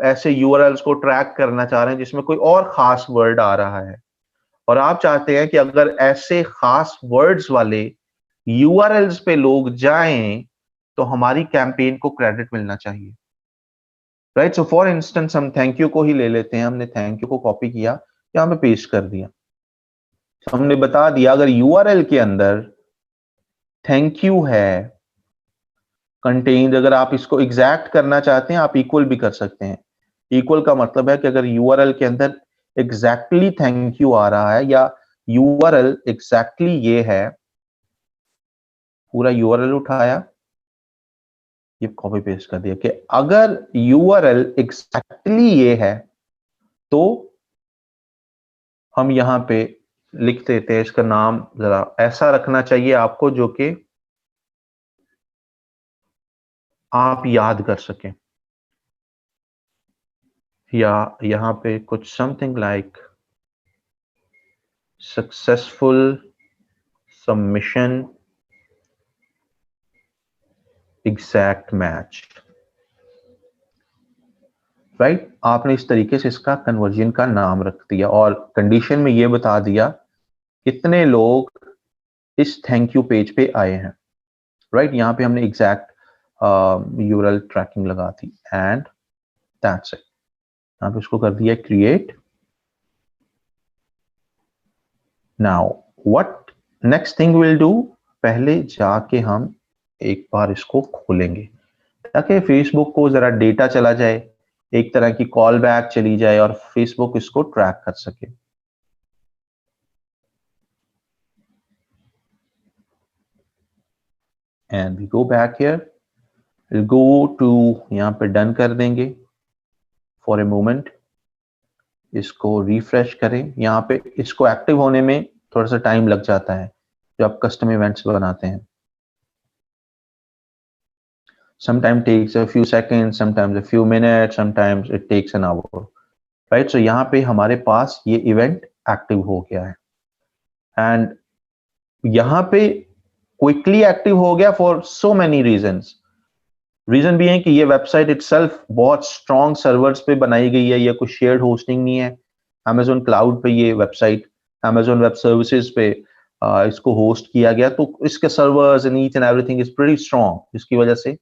ऐसे यूआरएल्स को ट्रैक करना चाह रहे हैं जिसमें कोई और खास वर्ड आ रहा है, और आप चाहते हैं कि अगर ऐसे खास वर्ड्स वाले यूआरएल्स पे लोग जाएं तो हमारी कैंपेन को क्रेडिट मिलना चाहिए, राइट? सो फॉर इंस्टेंस हम थैंक यू को ही ले लेते हैं। हमने थैंक यू को कॉपी किया, यहां पे पेस्ट कर दिया। हमने बता दिया अगर यूआरएल के अंदर थैंक यू है कंटेन्ड, अगर आप इसको एग्जैक्ट करना चाहते हैं आप इक्वल भी कर सकते हैं। इक्वल का मतलब है कि अगर यूआरएल के अंदर एग्जैक्टली थैंक यू आ रहा है या यूआरएल एग्जैक्टली ये है, पूरा यूआरएल उठाया, ये कॉपी पेस्ट कर दिया कि अगर यूआरएल एग्जैक्टली ये है तो हम यहां पे लिख देते हैं, इसका नाम जरा ऐसा रखना चाहिए आपको जो कि आप याद कर सकें, या यहां पे कुछ something like successful submission exact match, right. आपने इस तरीके से इसका कन्वर्जन का नाम रख दिया और कंडीशन में ये बता दिया कितने लोग इस थैंक यू पेज पे आए हैं, राइट। यहां पे हमने एग्जैक्ट यूआरएल ट्रैकिंग लगा दी एंड दैट्स इट। यहां पे इसको कर दिया create. Now what next thing will do, पहले जाके हम एक बार इसको खोलेंगे ताकि फेसबुक को जरा डेटा चला जाए, एक तरह की कॉल बैक चली जाए और फेसबुक इसको ट्रैक कर सके। And we go back here, we'll go to, यहां पे डन कर देंगे फॉर ए मोमेंट, इसको रिफ्रेश करें। यहाँ पे इसको एक्टिव होने में थोड़ा सा टाइम लग जाता है जब आप कस्टम इवेंट्स बनाते हैं। sometimes takes a few seconds, sometimes a few minutes, sometimes it takes an hour, right? so यहाँ पे हमारे पास ये इवेंट एक्टिव हो गया है एंड यहाँ पे क्विकली एक्टिव हो गया for so many reasons. Reason भी है कि ये वेबसाइट इटसेल्फ बहुत स्ट्रॉन्ग सर्वर्स पे बनाई गई है, ये कोई शेयर्ड होस्टिंग नहीं है। अमेजोन क्लाउड पे ये वेबसाइट, अमेजोन वेब सर्विसेज पे इसको होस्ट किया गया, तो इसके servers and each and everything is pretty strong, जिसकी वजह से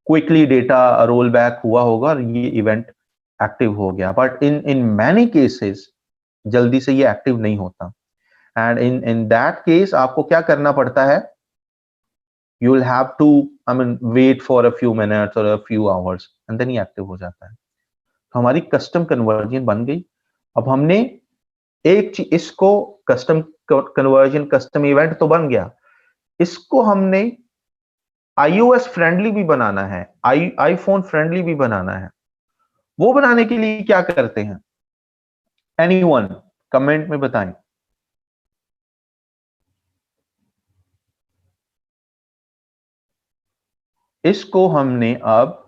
क्विकली डेटा रोल बैक हुआ होगा और ये इवेंट एक्टिव हो गया। बट इन मैनी केसेस जल्दी से ये एक्टिव नहीं होता एंड इन दैट केस आपको क्या करना पड़ता है, you will have to wait for a few minutes or a few hours and then ये एक्टिव हो जाता है। तो हमारी कस्टम कन्वर्जन बन गई। अब हमने एक चीज, इसको कस्टम कन्वर्जन कस्टम इवेंट तो बन गया, इसको हमने iOS फ्रेंडली भी बनाना है, आईफोन फ्रेंडली भी बनाना है। वो बनाने के लिए क्या करते हैं, एनीवन कमेंट में बताएं। इसको हमने अब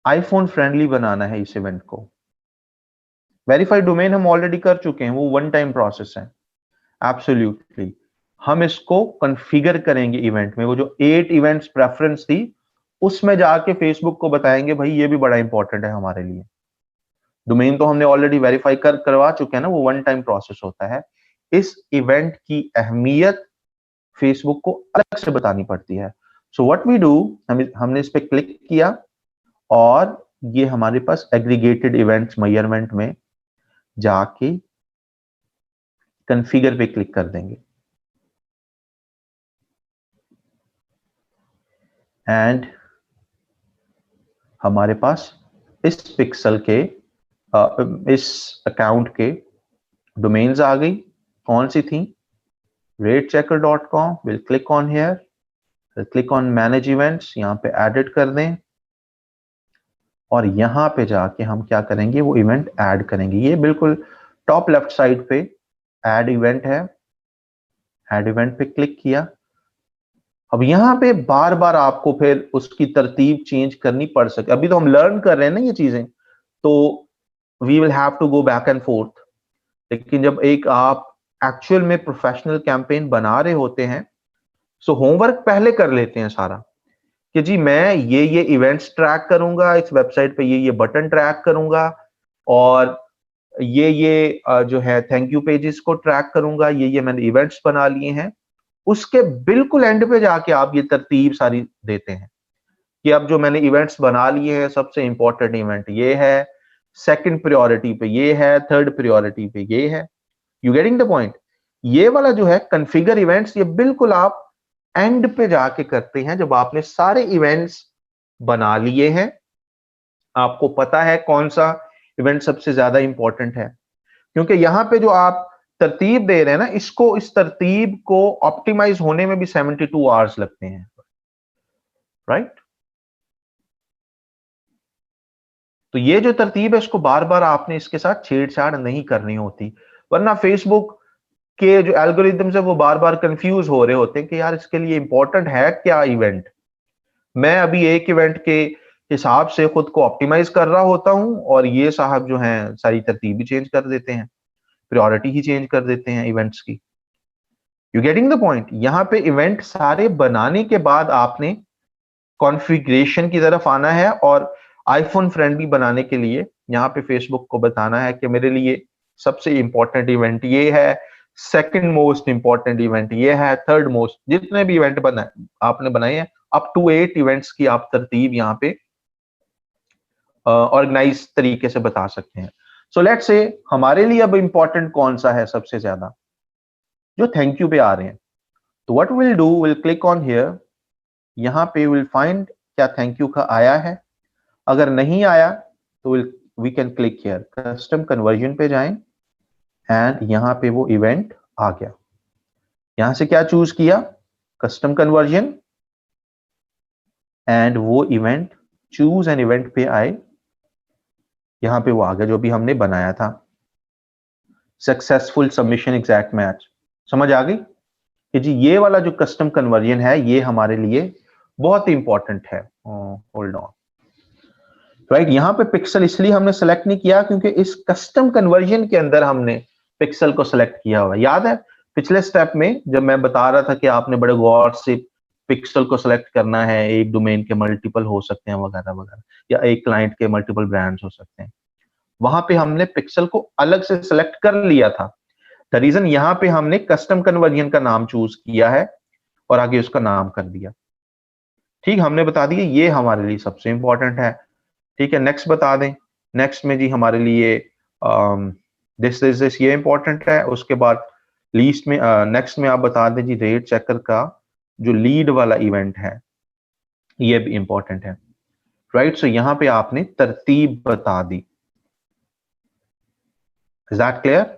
आईफोन फ्रेंडली बनाना है इस इवेंट को। वेरीफाइड डोमेन हम ऑलरेडी कर चुके हैं, वो वन टाइम प्रोसेस है एब्सोल्युटली। हम इसको कॉन्फ़िगर करेंगे इवेंट में, वो जो 8 इवेंट्स प्रेफरेंस थी उसमें जाके फेसबुक को बताएंगे भाई ये भी बड़ा इंपॉर्टेंट है हमारे लिए। डोमेन तो हमने ऑलरेडी वेरीफाई करवा चुके हैं ना, वो वन टाइम प्रोसेस होता है। इस इवेंट की अहमियत फेसबुक को अलग से बतानी पड़ती है। सो व्हाट वी डू, हमने इस पे क्लिक किया और ये हमारे पास एग्रीगेटेड इवेंट्स मेजरमेंट में जाके कॉन्फ़िगर पे क्लिक कर देंगे एंड हमारे पास इस पिक्सल के इस अकाउंट के डोमेन्स आ गई। कौन सी थी, ratechecker.com। Will click on here, click on manage events, यहाँ पे एडिट कर दें और यहाँ पे जाके हम क्या करेंगे, वो इवेंट ऐड करेंगे। ये बिल्कुल टॉप लेफ्ट साइड पे ऐड इवेंट है, ऐड इवेंट पे क्लिक किया। अब यहाँ पे बार बार आपको फिर उसकी तरतीब चेंज करनी पड़ सकती है, अभी तो हम लर्न कर रहे हैं ना ये चीजें, तो we will have to go back and forth. लेकिन जब एक आप एक्चुअल में प्रोफेशनल कैंपेन बना रहे होते हैं, सो होमवर्क पहले कर लेते हैं सारा कि जी मैं ये इवेंट्स ट्रैक करूंगा, इस वेबसाइट पे ये बटन ट्रैक करूंगा और ये जो है थैंक यू पेजेस को ट्रैक करूंगा, ये मैंने इवेंट्स बना लिए हैं। उसके बिल्कुल एंड पे जाके आप ये तरतीब सारी देते हैं कि अब जो मैंने इवेंट्स बना लिए हैं, सबसे इंपॉर्टेंट इवेंट ये है, सेकंड प्रायोरिटी पे ये है, थर्ड प्रायोरिटी पे ये है। You getting the point. ये वाला जो है कॉन्फ़िगर इवेंट्स, ये बिल्कुल आप एंड पे जाके करते हैं जब आपने सारे इवेंट्स बना लिए हैं, आपको पता है कौन सा इवेंट सबसे ज्यादा इंपॉर्टेंट है। क्योंकि यहां पे जो आप तरतीब दे रहे हैं ना, इसको, इस तरतीब को ऑप्टिमाइज होने में भी 72 आवर्स लगते हैं, राइट। तो ये जो तरतीब है, इसको बार बार आपने इसके साथ छेड़छाड़ नहीं करनी होती, वरना फेसबुक के जो एल्गोरिदम्स है वो बार बार कंफ्यूज हो रहे होते हैं कि यार इसके लिए इंपॉर्टेंट है क्या इवेंट। मैं अभी एक इवेंट के हिसाब से खुद को ऑप्टिमाइज कर रहा होता हूं, और ये साहब जो हैं सारी तरतीब भी चेंज कर देते हैं, प्रायोरिटी ही चेंज कर देते हैं इवेंट्स की। You getting the point. यहाँ पे इवेंट सारे बनाने के बाद आपने कॉन्फ़िगरेशन की तरफ आना है, और आईफोन फ्रेंडली बनाने के लिए यहाँ पे फेसबुक को बताना है कि मेरे लिए सबसे इंपॉर्टेंट इवेंट ये है, सेकंड मोस्ट इंपॉर्टेंट इवेंट ये है, थर्ड मोस्ट, जितने भी इवेंट बनाए आपने बनाए हैं अप टू 8 इवेंट्स की आप तरतीब यहाँ पे ऑर्गेनाइज तरीके से बता सकते हैं। सो लेट्स से हमारे लिए अब इंपॉर्टेंट कौन सा है सबसे ज्यादा, जो थैंक यू पे आ रहे हैं। तो what will do, will click on here, यहाँ पे विल फाइंड क्या थैंक यू का आया है। अगर नहीं आया तो we can click here, custom conversion पे जाएं, एंड यहाँ पे वो इवेंट आ गया। यहां से क्या चूज किया, कस्टम कन्वर्जन, एंड वो इवेंट चूज एन इवेंट पे आए, यहां पे वो आ गया जो भी हमने बनाया था, सक्सेसफुल सबमिशन एग्जैक्ट मैच। समझ आ गई कि जी ये वाला जो कस्टम कन्वर्जन है ये हमारे लिए बहुत इंपॉर्टेंट है। Hold on, right. यहां पे पिक्सल इसलिए हमने सेलेक्ट नहीं किया क्योंकि इस कस्टम कन्वर्जन के अंदर हमने पिक्सल को सेलेक्ट किया हुआ। याद है पिछले स्टेप में जब मैं बता रहा था कि आपने बड़े गौर से पिक्सल को सेलेक्ट करना है, एक डोमेन के मल्टीपल हो सकते हैं वगैरह वगैरह, या एक क्लाइंट के मल्टीपल ब्रांड्स हो सकते हैं, वहां पे हमने पिक्सल को अलग से सेलेक्ट कर लिया था। द रीजन यहाँ पे हमने कस्टम कन्वर्जन का नाम चूज किया है और आगे उसका नाम कर दिया। ठीक, हमने बता दिया ये हमारे लिए सबसे इंपॉर्टेंट है। ठीक है, नेक्स्ट बता दें। नेक्स्ट में जी हमारे लिए दिस ये इंपॉर्टेंट है। उसके बाद लीस्ट में नेक्स्ट में आप बता दें जी रेट चेकर का जो लीड वाला इवेंट है ये भी इंपॉर्टेंट है, राइट। सो यहां पे आपने तरतीब बता दी। Is that clear?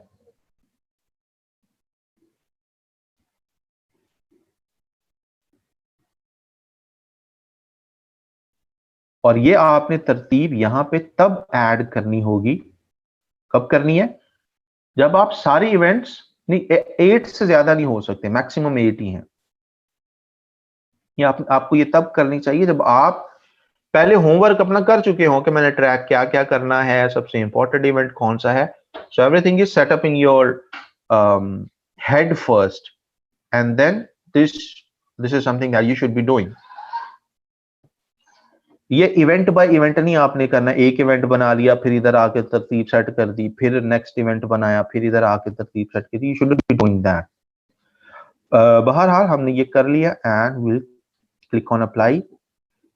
और ये आपने तरतीब यहां पे तब ऐड करनी होगी, कब करनी है, जब आप सारे इवेंट्स, नहीं 8 से ज्यादा नहीं हो सकते, मैक्सिमम 8 ही हैं। ये आपको ये तब करनी चाहिए जब आप पहले होमवर्क अपना कर चुके हो कि मैंने ट्रैक क्या क्या करना है, सबसे इंपॉर्टेंट इवेंट कौन सा है। So everything is set up in your head first, and then this this is something that you should be doing. ये इवेंट बाय इवेंट नहीं आपने करना, एक इवेंट बना लिया फिर इधर आके तरतीब सेट कर दी, फिर नेक्स्ट इवेंट बनाया फिर इधर आके तरतीब सेट कर दी। You should be doing that. बहरहाल हमने ये कर लिया and will click on apply.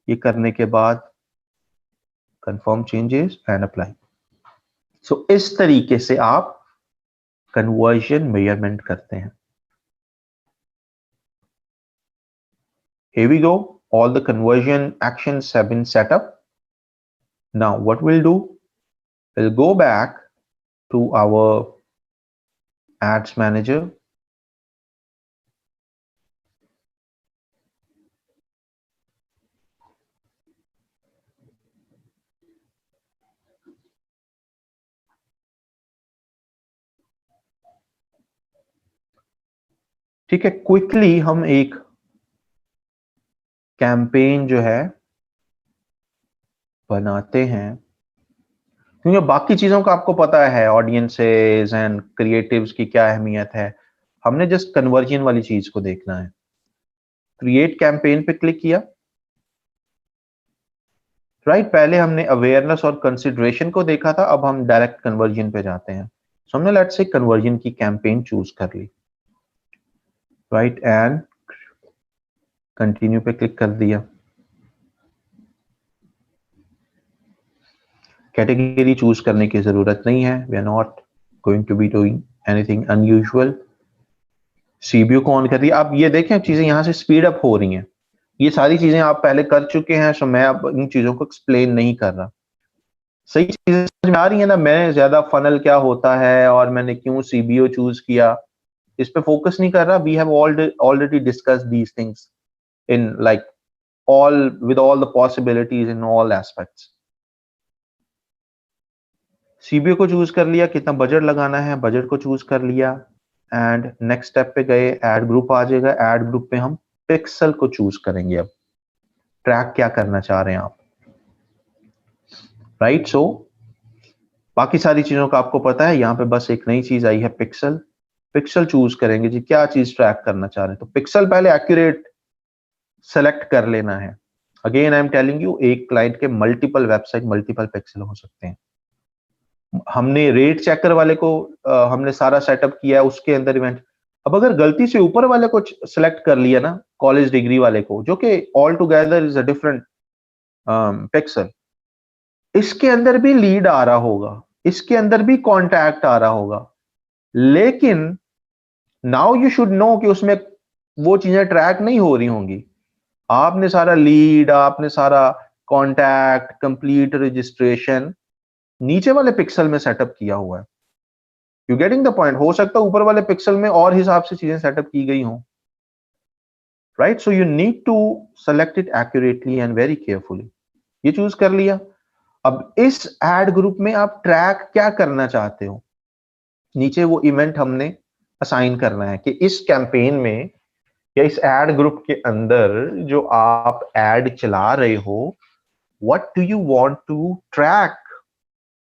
ये करने के बाद confirm changes and apply. So इस तरीके से आप कन्वर्जन मेजरमेंट करते हैं। Here we go. All the conversion actions have been set up. Now what we'll do, we'll go back to our ads manager. ठीक है, क्विकली हम एक कैंपेन जो है बनाते हैं, क्योंकि बाकी चीजों का आपको पता है, ऑडियंसेस एंड क्रिएटिव्स की क्या अहमियत है। हमने जस्ट कन्वर्जन वाली चीज को देखना है। क्रिएट कैंपेन पे क्लिक किया, राइट। पहले हमने अवेयरनेस और कंसिडरेशन को देखा था, अब हम डायरेक्ट कन्वर्जन पे जाते हैं। सो हमने लेट्स से कन्वर्जन की कैंपेन चूज कर ली, राइट, एंड कंटिन्यू पे क्लिक कर दिया। कैटेगरी चूज करने की जरूरत नहीं है, we are not going to be doing anything unusual. CBU को ऑन कर दिया। अब ये देखें चीजें यहाँ से स्पीड अप हो रही हैं। ये सारी चीजें आप पहले कर चुके हैं, सो मैं अब इन चीजों को एक्सप्लेन नहीं कर रहा। सही चीजें समझ में आ रही है ना, मैं ज्यादा फनल क्या होता है और मैंने क्यों सीबीओ चूज किया, इस पे फोकस नहीं कर रहा। We have already discuss these things in like all with all the possibilities in all aspects. CBO को चूज कर लिया, कितना बजट लगाना है, बजट को चूज कर लिया, एंड नेक्स्ट स्टेप पे गए, ऐड ग्रुप आ जाएगा। ऐड ग्रुप पे हम पिक्सल को चूज करेंगे। अब ट्रैक क्या करना चाह रहे हैं आप, राइट? सो बाकी सारी चीजों का आपको पता है, यहाँ पे बस एक नई चीज आई है, पिक्सल। पिक्सल चूज करेंगे जी, क्या चीज ट्रैक करना चाह रहे हैं, तो पिक्सल पहले एक्यूरेट सेलेक्ट कर लेना है। Again I am telling you, एक क्लाइंट के मल्टीपल वेबसाइट मल्टीपल पिक्सल हो सकते हैं। हमने रेट चेकर वाले को हमने सारा सेटअप किया है, उसके अंदर इवेंट। अब अगर गलती से ऊपर वाले को सिलेक्ट कर लिया ना, कॉलेज डिग्री वाले को, जो कि all together is a different pixel, इसके अंदर भी लीड आ रहा होगा, इसके अंदर भी कॉन्टैक्ट आ रहा होगा, लेकिन नाउ यू शुड नो कि उसमें वो चीजें ट्रैक नहीं हो रही होंगी। आपने सारा लीड, आपने सारा कॉन्टैक्ट, कंप्लीट रजिस्ट्रेशन नीचे वाले पिक्सल में सेटअप किया हुआ है। You getting the point? हो सकता है ऊपर वाले पिक्सल में और हिसाब से चीजें सेटअप की गई हों, right? So you need to select it accurately and very carefully. ये चूज कर लिया। अब इस एड ग्रुप में आप ट्रैक क्या करना चाहते हो, नीचे वो इवेंट हमने असाइन करना है कि इस कैंपेन में या इस एड ग्रुप के अंदर जो आप एड चला रहे हो, what do you want to track?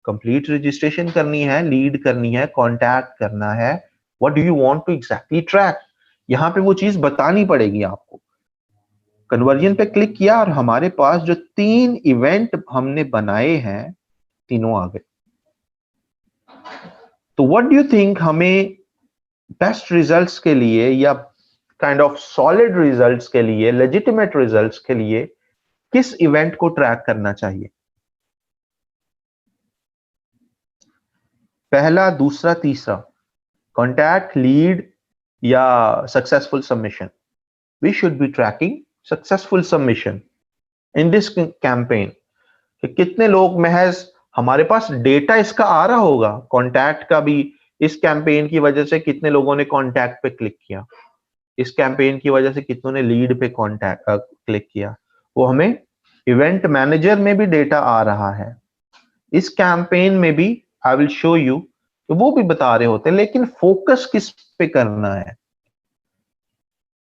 Complete registration करनी है, लीड करनी है, कॉन्टैक्ट करना है, what do you want to exactly track? यहां पे वो चीज बतानी पड़ेगी आपको। कन्वर्जन पे क्लिक किया और हमारे पास जो 3 इवेंट हमने बनाए हैं, तीनों आ गए। तो व्हाट डू यू थिंक हमें बेस्ट रिजल्ट्स के लिए या काइंड ऑफ सॉलिड रिजल्ट्स के लिए, लेजिटिमेट रिजल्ट्स के लिए किस इवेंट को ट्रैक करना चाहिए? पहला, दूसरा, तीसरा, कॉन्टैक्ट, लीड या successful submission? We should be tracking successful submission in this campaign. कि कितने लोग, महज हमारे पास डेटा इसका आ रहा होगा, कॉन्टैक्ट का भी, इस कैंपेन की वजह से कितने लोगों ने कॉन्टैक्ट पे क्लिक किया, इस कैंपेन की वजह से कितनों ने लीड पे कॉन्टैक्ट क्लिक किया, वो हमें इवेंट मैनेजर में भी डेटा आ रहा है। इस कैंपेन में भी आई विल शो यू, तो वो भी बता रहे होते हैं, लेकिन फोकस किस पे करना है,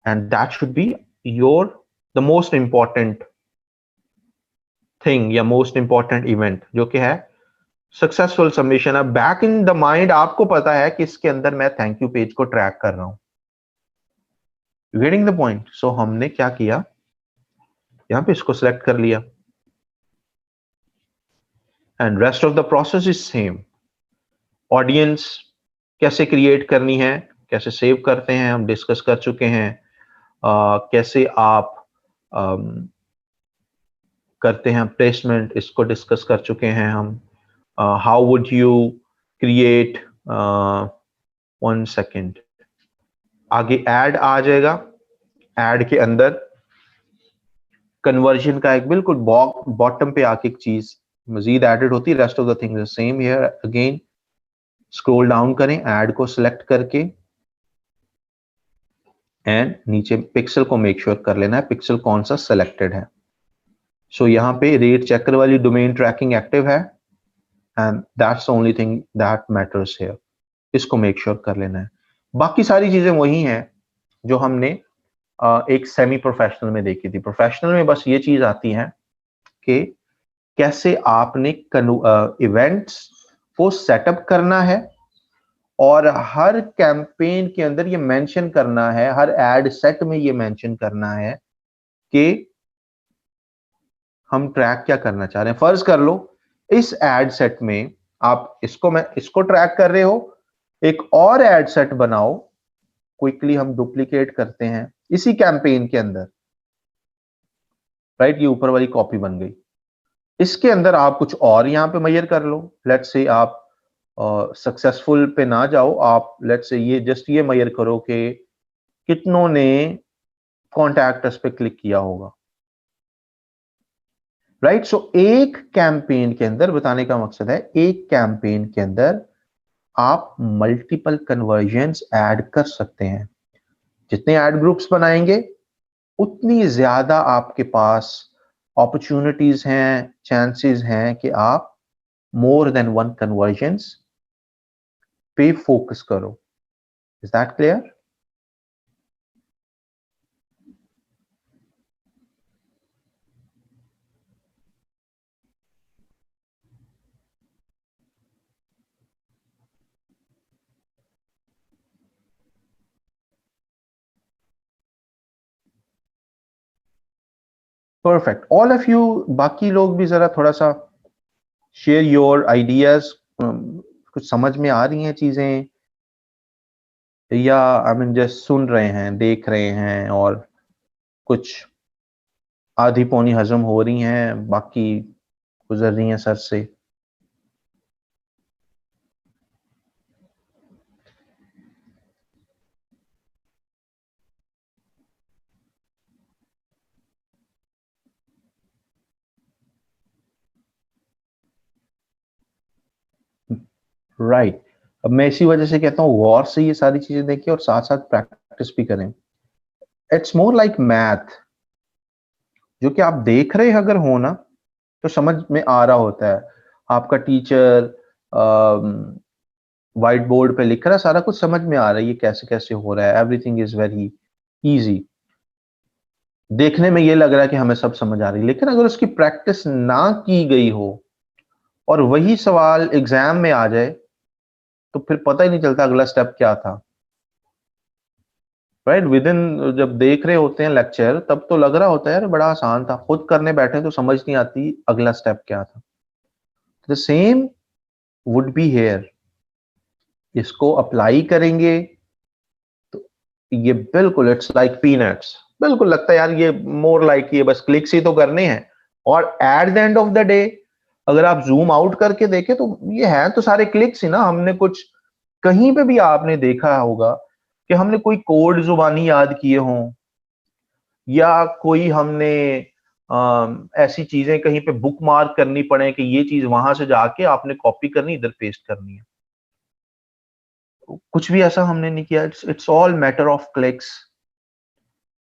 and that should be your the most important thing या मोस्ट इंपॉर्टेंट इवेंट, जो कि है सक्सेसफुल सबमिशन। अब बैक इन द माइंड आपको पता है कि इसके अंदर मैं थैंक यू पेज को ट्रैक कर रहा हूं। Getting the point? सो हमने क्या किया, यहां पे इसको सिलेक्ट कर लिया, and rest of the process is same. Audience कैसे क्रिएट करनी है, कैसे सेव करते हैं, हम डिस्कस कर चुके हैं। कैसे आप करते हैं प्लेसमेंट, इसको डिस्कस कर चुके हैं हम। How would you create, 1 second, आगे ऐड आ जाएगा। ऐड के अंदर कन्वर्जन का एक बिल्कुल बॉटम पे आके एक चीज मजीद एडेड होती है। Rest of the things same here. Again scroll down करें, ऐड को सिलेक्ट करके, एंड नीचे पिक्सल को मेक श्योर कर लेना है पिक्सल कौन सा सिलेक्टेड है। सो यहाँ पे रेट चेकर वाली डोमेन ट्रैकिंग एक्टिव है, and that's the only thing that matters here. इसको मेक श्योर कर लेना है। बाकी सारी चीजें वही हैं जो हमने एक सेमी प्रोफेशनल में देखी थी। प्रोफेशनल में बस ये चीज आती है कि कैसे आपने इवेंट्स को सेटअप करना है, और हर कैंपेन के अंदर ये मेंशन करना है, हर एड सेट में ये मेंशन करना है कि हम ट्रैक क्या करना चाह रहे हैं। फर्ज कर लो इस एड सेट में आप इसको ट्रैक कर रहे हो, एक और एड सेट बनाओ, क्विकली हम डुप्लीकेट करते हैं इसी कैंपेन के अंदर, राइट? ये ऊपर वाली कॉपी बन गई। इसके अंदर आप कुछ और यहां पे मेजर कर लो। लेट्स से आप सक्सेसफुल पे ना जाओ, आप लेट्स से ये जस्ट ये मेजर करो कि कितनों ने कॉन्टैक्ट अस पे क्लिक किया होगा, राइट। सो एक कैंपेन के अंदर, बताने का मकसद है, एक कैंपेन के अंदर आप मल्टीपल कन्वर्जन्स ऐड कर सकते हैं। जितने ऐड ग्रुप्स बनाएंगे उतनी ज्यादा आपके पास अपॉर्चुनिटीज हैं, चांसेस हैं कि आप मोर देन वन कन्वर्जन्स पे फोकस करो। Is that clear? Perfect. All of you, बाकी लोग भी जरा थोड़ा सा शेयर योर आइडियाज। कुछ समझ में आ रही हैं चीजें, या आई मीन जस्ट सुन रहे हैं, देख रहे हैं, और कुछ आधी पौनी हजम हो रही हैं, बाकी गुजर रही हैं सर से? राइट। अब मैं इसी वजह से कहता हूँ गौर से ये सारी चीजें देखिए और साथ साथ प्रैक्टिस भी करें। इट्स मोर लाइक मैथ, जो कि आप देख रहे अगर हो ना तो समझ में आ रहा होता है। आपका टीचर व्हाइट बोर्ड पे लिख रहा है, सारा कुछ समझ में आ रहा है, ये कैसे कैसे हो रहा है, एवरीथिंग इज वेरी इजी। देखने में ये लग रहा है कि हमें सब समझ आ रही है, लेकिन अगर उसकी प्रैक्टिस ना की गई हो और वही सवाल एग्जाम में आ जाए तो फिर पता ही नहीं चलता अगला स्टेप क्या था, राइट। विद इन, जब देख रहे होते हैं लेक्चर तब तो लग रहा होता है यार बड़ा आसान था, खुद करने बैठे तो समझ नहीं आती अगला स्टेप क्या था। The same would be here. इसको अप्लाई करेंगे तो ये बिल्कुल इट्स लाइक पीनट्स, बिल्कुल लगता है यार ये मोर लाइक ये बस क्लिक्स ही तो करने हैं। और eight the end of the day अगर आप जूम आउट करके देखें तो ये है तो सारे क्लिक्स ही ना। हमने कुछ, कहीं पे भी आपने देखा होगा कि हमने कोई कोड जुबानी याद किए हों, या कोई हमने ऐसी चीजें कहीं पे बुक मार्क करनी पड़े कि ये चीज वहां से जाके आपने कॉपी करनी, इधर पेस्ट करनी है, कुछ भी ऐसा हमने नहीं किया। It's all matter of clicks.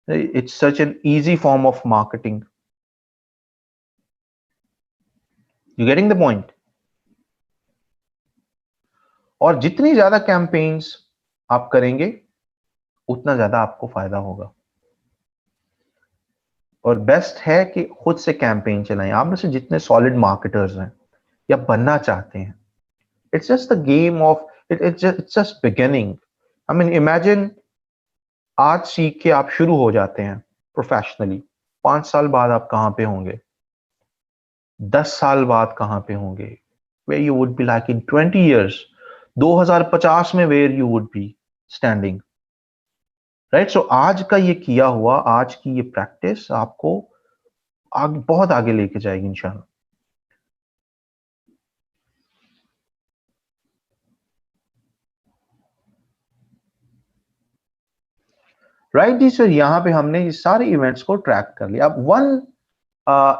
It's such an easy form of marketing. You getting the point? और जितनी ज्यादा कैंपेन्स आप करेंगे उतना ज्यादा आपको फायदा होगा। और बेस्ट है कि खुद से कैंपेन चलाएं। आप में से जितने सॉलिड मार्केटर्स हैं या बनना चाहते हैं, it's just the game of its just beginning. I mean imagine, आज सीख के आप शुरू हो जाते हैं प्रोफेशनली, 5 साल बाद आप कहां पे होंगे, 10 साल बाद कहां पे होंगे, where you would be like in 20 years, 2050 में where you would be standing, right. So आज का ये किया हुआ, आज की ये प्रैक्टिस आपको बहुत आगे लेके जाएगी इंशाल्लाह। राइट जी सर, यहाँ पे हमने ये सारे इवेंट्स को ट्रैक कर लिया। अब one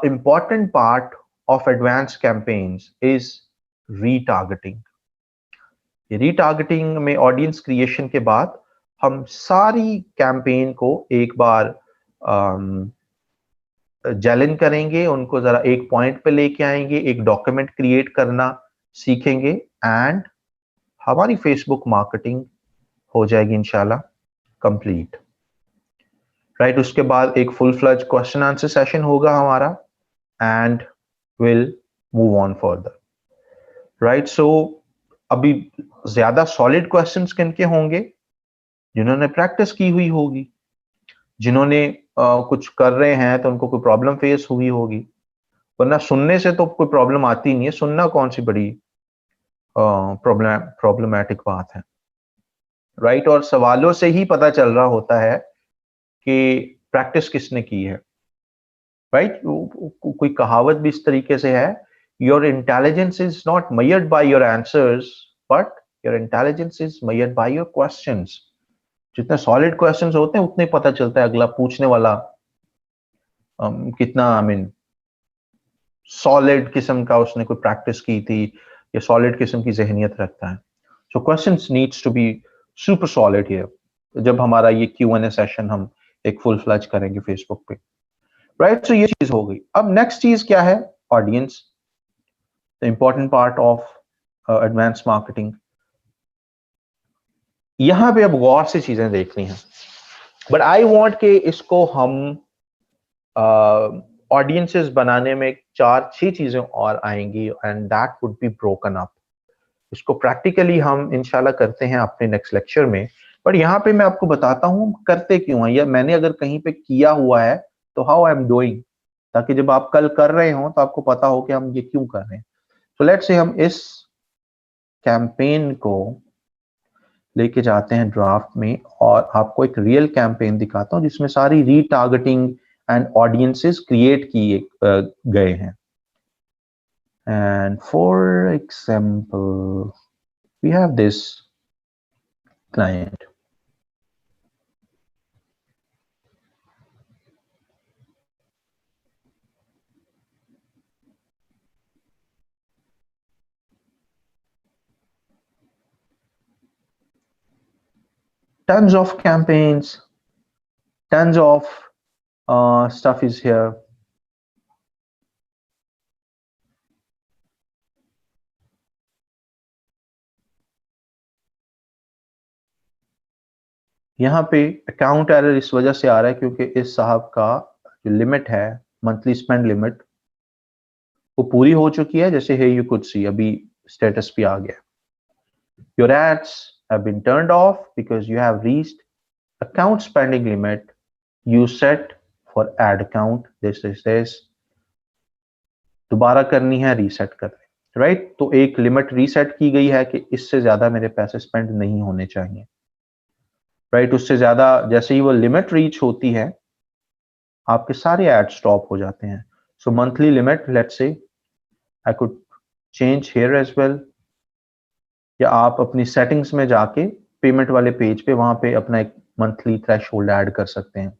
important part of advance campaigns is retargeting. ये रीटारगेटिंग में ऑडियंस क्रिएशन के बाद हम सारी कैंपेन को एक बार जैलिन करेंगे, उनको जरा एक पॉइंट पे लेके आएंगे, एक डॉक्यूमेंट क्रिएट करना सीखेंगे, एंड हमारी फेसबुक मार्केटिंग हो जाएगी इंशाल्लाह कंप्लीट। राइट, उसके बाद एक full fledged question answer session होगा हमारा, and will move on further. Right, so अभी ज्यादा सॉलिड क्वेश्चंस किनके होंगे? जिन्होंने प्रैक्टिस की हुई होगी, जिन्होंने कुछ कर रहे हैं तो उनको कोई प्रॉब्लम फेस हुई होगी, वरना सुनने से तो कोई प्रॉब्लम आती नहीं है। सुनना कौन सी बड़ी प्रॉब्लमैटिक बात है, राइट। और सवालों से ही पता चल रहा होता है कि प्रैक्टिस किसने की है, राइट। कोई कहावत भी इस तरीके से है, your intelligence is not measured by your answers, but your intelligence is measured by your questions। जितने सॉलिड क्वेश्चंस होते हैं उतने ही पता चलता है अगला पूछने वाला कितना आई मीन सॉलिड किस्म का उसने कोई प्रैक्टिस की थी या सॉलिड किस्म की जहनियत रखता है. So questions needs to be super solid here जब हमारा ये Q&A सेशन हम एक फुल फ्लैज करेंगे फेसबुक पे, राइट. सो ये चीज हो गई. अब नेक्स्ट चीज क्या है? Audience, the important part of advance marketing. यहां पे अब गौर से चीजें देखनी है, बट आई वांट के इसको हम ऑडियंसेस बनाने में 4-6 चीजें और आएंगी and that would be broken up. इसको प्रैक्टिकली हम इंशाल्लाह करते हैं अपने नेक्स्ट लेक्चर में, बट यहाँ पे मैं आपको बताता हूँ करते क्यों हैं, या मैंने अगर कहीं पे किया हुआ है तो हाउ आई एम डूइंग, ताकि जब आप कल कर रहे हो तो आपको पता हो कि हम ये क्यों कर रहे हैं. तो लेट्स से हम इस कैंपेन को लेके जाते हैं ड्राफ्ट में और आपको एक रियल कैंपेन दिखाता हूँ जिसमें सारी रीटारगेटिंग एंड ऑडियंसेस क्रिएट किए गए हैं. And for example we have this client. Tons of campaigns, tons of stuff is here. यहाँ पे अकाउंट एरर इस वजह से आ रहा है क्योंकि इस साहब का जो लिमिट है, मंथली स्पेंड लिमिट, वो पूरी हो चुकी है. जैसे है यू कुड सी अभी स्टेटस पे आ गया, your ads have been turned off because you have reached account spending limit you set for ad account. This दोबारा करनी है, रीसेट कर रहे, राइट. तो एक लिमिट रीसेट की गई है कि इससे ज्यादा मेरे पैसे स्पेंड नहीं होने चाहिए, राइट. उससे ज्यादा जैसे ही वो लिमिट रीच होती है आपके सारे एड स्टॉप हो जाते हैं. सो monthly limit let's say I could change here as well, या आप अपनी सेटिंग्स में जाके पेमेंट वाले पेज पे वहां पे अपना एक मंथली थ्रेशोल्ड ऐड कर सकते हैं,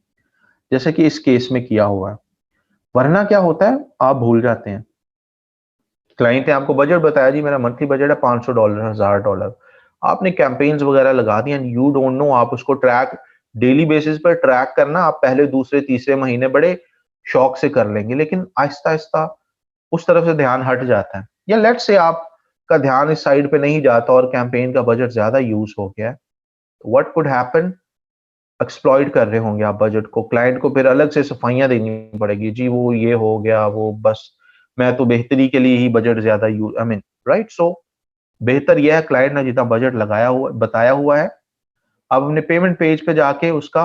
जैसे कि इस केस में किया हुआ है. वरना क्या होता है, आप भूल जाते हैं. क्लाइंट ने आपको बजट बताया, जी मेरा मंथली बजट है $500, $1000. आपने कैंपेन्स वगैरह लगा दी एंड यू डोंट नो. आप उसको ट्रैक डेली बेसिस पर ट्रैक करना आप पहले दूसरे तीसरे महीने बड़े शौक से कर लेंगे, लेकिन आहिस्ता आहिस्ता उस तरफ से ध्यान हट जाता है. या लेट से आपका ध्यान इस साइड पे नहीं जाता और कैंपेन का बजट ज्यादा यूज हो गया है, व्हाट कुड हैपन, एक्सप्लॉइट कर रहे होंगे आप बजट को. क्लाइंट को फिर अलग से सफाइयां देनी पड़ेगी, जी वो ये हो गया, वो बस मैं तो बेहतरी के लिए ही बजट ज्यादा यूज आई मीन, राइट. सो बेहतर यह है क्लाइंट ने जितना बजट लगाया हुआ बताया हुआ है, अब अपने पेमेंट पेज पे जाके उसका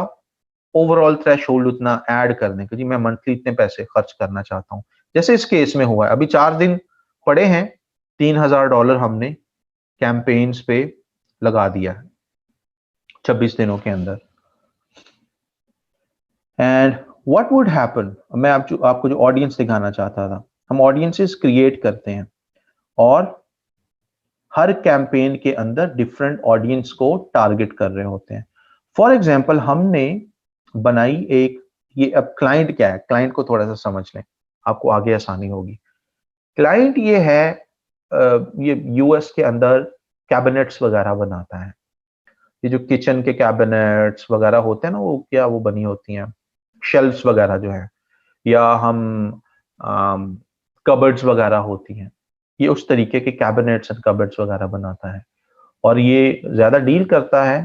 ओवरऑल थ्रेशोल्ड उतना ऐड कर दें कि जी मैं मंथली इतने पैसे खर्च करना चाहता हूँ. जैसे इस केस में हुआ है, अभी 4 दिन पड़े हैं, $3000 हमने कैंपेन्स पे लगा दिया है 26 दिनों के अंदर. एंड व्हाट वुड हैपन, मैं आपको जो ऑडियंस दिखाना चाहता था, हम ऑडियंसेस क्रिएट करते हैं और हर कैंपेन के अंदर डिफरेंट ऑडियंस को टारगेट कर रहे होते हैं. फॉर एग्जांपल हमने बनाई एक, ये अब क्लाइंट क्या है, क्लाइंट को थोड़ा सा समझ लें, आपको आगे आसानी होगी. क्लाइंट ये है ये यूएस के अंदर कैबिनेट्स वगैरह बनाता है. ये जो किचन के कैबिनेट्स वगैरह होते हैं ना, वो क्या वो बनी होती हैं शेल्फ्स वगैरह जो है, या हम कबर्ड्स वगैरह होती हैं, ये उस तरीके के कैबिनेट्स एंड कबर्ड्स वगैरह बनाता है. और ये ज्यादा डील करता है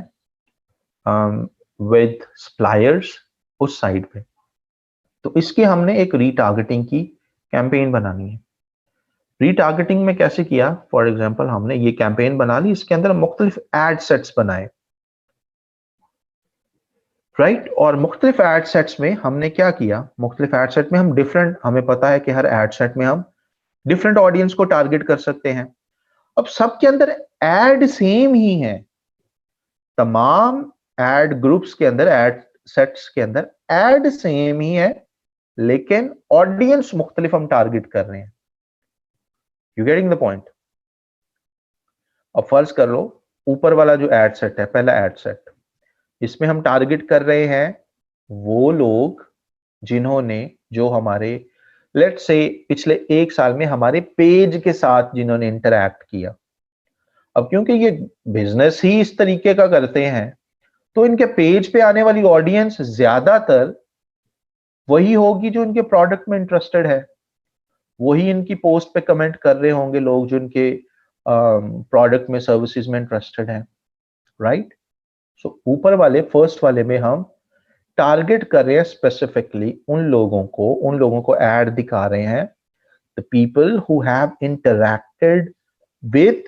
विद सप्लायर्स उस साइड पे. तो इसकी हमने एक रीटारगेटिंग की कैंपेन बनानी है. रीटारगेटिंग में कैसे किया, फॉर एग्जांपल हमने ये कैंपेन बना ली, इसके अंदर मुख्तलिफ एड सेट्स बनाए, राइट. और मुख्तलिफ एड सेट्स में हमने क्या किया, मुख्तलिफ एड सेट में हम डिफरेंट, हमें पता है कि हर एड सेट में हम डिफरेंट ऑडियंस को टारगेट कर सकते हैं. अब सबके अंदर एड सेम ही है, तमाम एड ग्रुप्स के अंदर, एड सेट्स के अंदर एड सेम ही है, लेकिन ऑडियंस मुख्तलिफ हम टारगेट कर रहे हैं. You getting the point. अब फर्ज कर लो ऊपर वाला जो एड सेट है, पहला एड सेट, इसमें हम टारगेट कर रहे हैं वो लोग जिन्होंने, जो हमारे लेट्स से पिछले 1 साल में हमारे पेज के साथ जिन्होंने इंटरैक्ट किया। अब क्योंकि ये बिजनेस ही इस तरीके का करते हैं, तो इनके पेज पे आने वाली ऑडियंस ज्यादातर वही होगी जो इनके प्रोडक्ट में इंटरेस्टेड है, वही इनकी पोस्ट पे कमेंट कर रहे होंगे लोग जो इनके प्रोडक्ट में, सर्विसेज में इंटरेस्टेड हैं, राइट। सो ऊपर वाले फर्स्ट वाले में हम टारगेट कर रहे हैं स्पेसिफिकली उन लोगों को ऐड दिखा रहे हैं, the people who have interacted with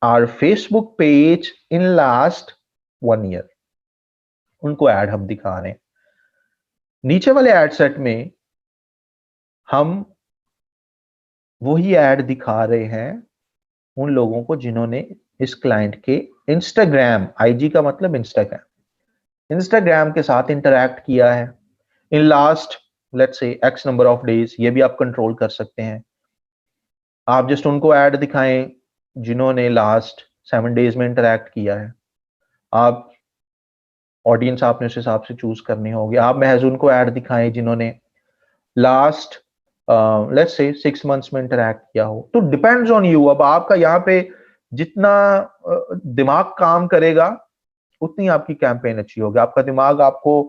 our Facebook page in last 1 year, उनको ऐड हम दिखा रहे हैं। नीचे वाले एड सेट में हम वही ऐड दिखा रहे हैं उन लोगों को जिन्होंने इस क्लाइंट के इंस्टाग्राम, आईजी का मतलब इंस्टाग्राम के साथ इंटरैक्ट किया है in last let's say x number of days. ये भी आप कंट्रोल कर सकते हैं। आप जस्ट उनको ऐड दिखाएं जिन्होंने लास्ट 7 डेज में इंटरैक्ट किया है। आप ऑडियंस आपने उस हिसाब से चूज करने होंगे। आप महज उनको ऐड दिखाएं जिन्होंने लास्ट लेट्स से 6 मंथ्स में इंटरैक्ट किया हो। तो डिपेंड्स ऑन यू। अब आपका यहाँ पे जितना दिमाग काम करेगा उतनी आपकी कैंपेन अच्छी होगी। आपका दिमाग आपको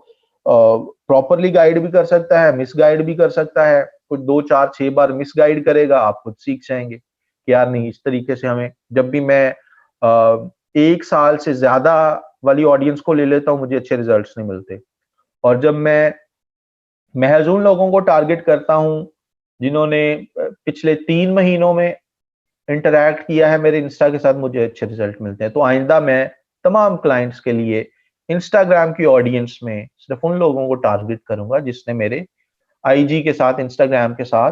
प्रॉपरली गाइड भी कर सकता है, मिस गाइड भी कर सकता है। कुछ 2 4 6 बार मिस गाइड करेगा, आप खुद सीख जाएंगे कि यार नहीं, इस तरीके से हमें, जब भी मैं 1 साल से ज्यादा वाली ऑडियंस को ले लेता हूं मुझे अच्छे रिजल्ट्स नहीं मिलते। और जब मैं महज उन लोगों को टारगेट करता हूं जिन्होंने पिछले 3 महीनों में इंटरैक्ट किया है मेरे इंस्टा के साथ, मुझे अच्छे रिजल्ट मिलते हैं। तो आइंदा मैं तमाम क्लाइंट्स के लिए इंस्टाग्राम की ऑडियंस में सिर्फ उन लोगों को टारगेट करूंगा जिसने मेरे आईजी के साथ, इंस्टाग्राम के साथ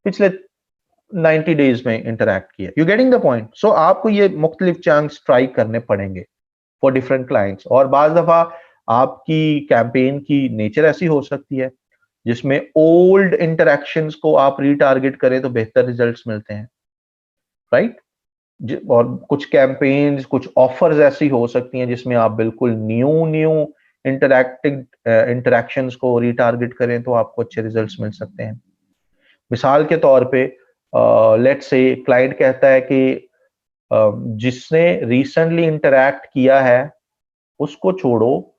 पिछले 90 डेज में इंटरैक्ट किया। You getting the point. So आपको ये मुख्तलिफ चांस ट्राई करने पड़ेंगे फॉर डिफरेंट क्लाइंट्स। और बाज दफा आपकी कैंपेन की नेचर ऐसी हो सकती है जिसमें ओल्ड इंटरैक्शंस को आप रीटारगेट करें तो बेहतर रिजल्ट्स मिलते हैं, राइट। और कुछ कैंपेन्स, कुछ ऑफर्स ऐसी हो सकती हैं जिसमें आप बिल्कुल न्यू इंटरैक्शंस को रीटारगेट करें तो आपको अच्छे रिजल्ट्स मिल सकते हैं। मिसाल के तौर पे लेट्स से क्लाइंट कहता है कि जिसने रिसेंटली इंटरैक्ट किया है उसको छोड़ो,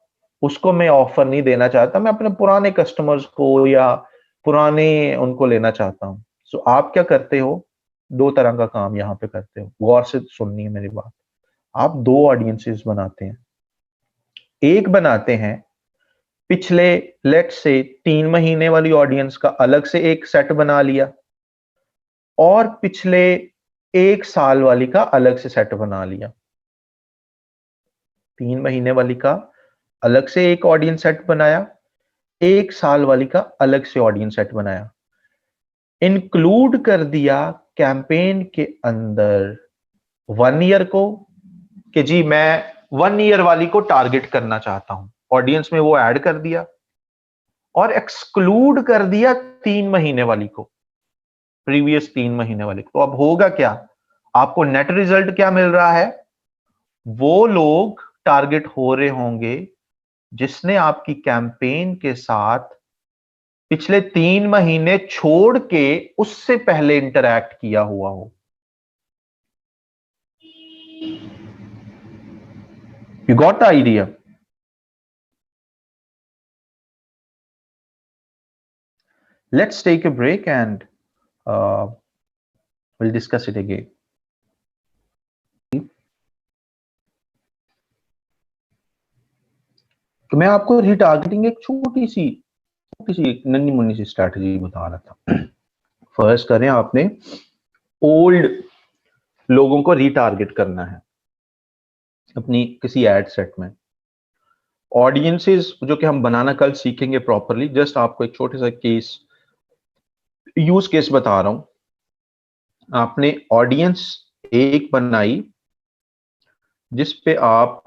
उसको मैं ऑफर नहीं देना चाहता, मैं अपने पुराने कस्टमर्स को या पुराने उनको लेना चाहता हूं। सो आप क्या करते हो, 2 तरह का काम यहाँ पे करते हो। गौर से सुननी है मेरी बात। आप 2 ऑडियंसेस बनाते हैं। एक बनाते हैं पिछले लेट्स से 3 महीने वाली ऑडियंस का अलग से एक सेट बना लिया, और पिछले 1 साल वाली का अलग से सेट बना लिया। 3 महीने वाली का अलग से एक ऑडियंस सेट बनाया, 1 साल वाली का अलग से ऑडियंस सेट बनाया। इंक्लूड कर दिया कैंपेन के अंदर 1 ईयर को, कि जी मैं 1 ईयर वाली को टारगेट करना चाहता हूं, ऑडियंस में वो ऐड कर दिया। और एक्सक्लूड कर दिया 3 महीने वाली को, प्रीवियस 3 महीने वाली को। तो अब होगा क्या, आपको नेट रिजल्ट क्या मिल रहा है, वो लोग टारगेट हो रहे होंगे जिसने आपकी कैंपेन के साथ पिछले 3 महीने छोड़ के उससे पहले इंटरैक्ट किया हुआ हो। You got the idea? Let's take a break and we'll discuss it again. तो मैं आपको रीटारगेटिंग एक छोटी सी नन्ही मुन्नी सी स्ट्रैटेजी बता रहा था। फर्स्ट करें, आपने ओल्ड लोगों को रीटारगेट करना है अपनी किसी एड सेट में। ऑडियंसेस जो कि हम बनाना कल सीखेंगे प्रॉपरली, जस्ट आपको एक छोटे सा केस, यूज केस बता रहा हूं। आपने ऑडियंस एक बनाई जिस पे आप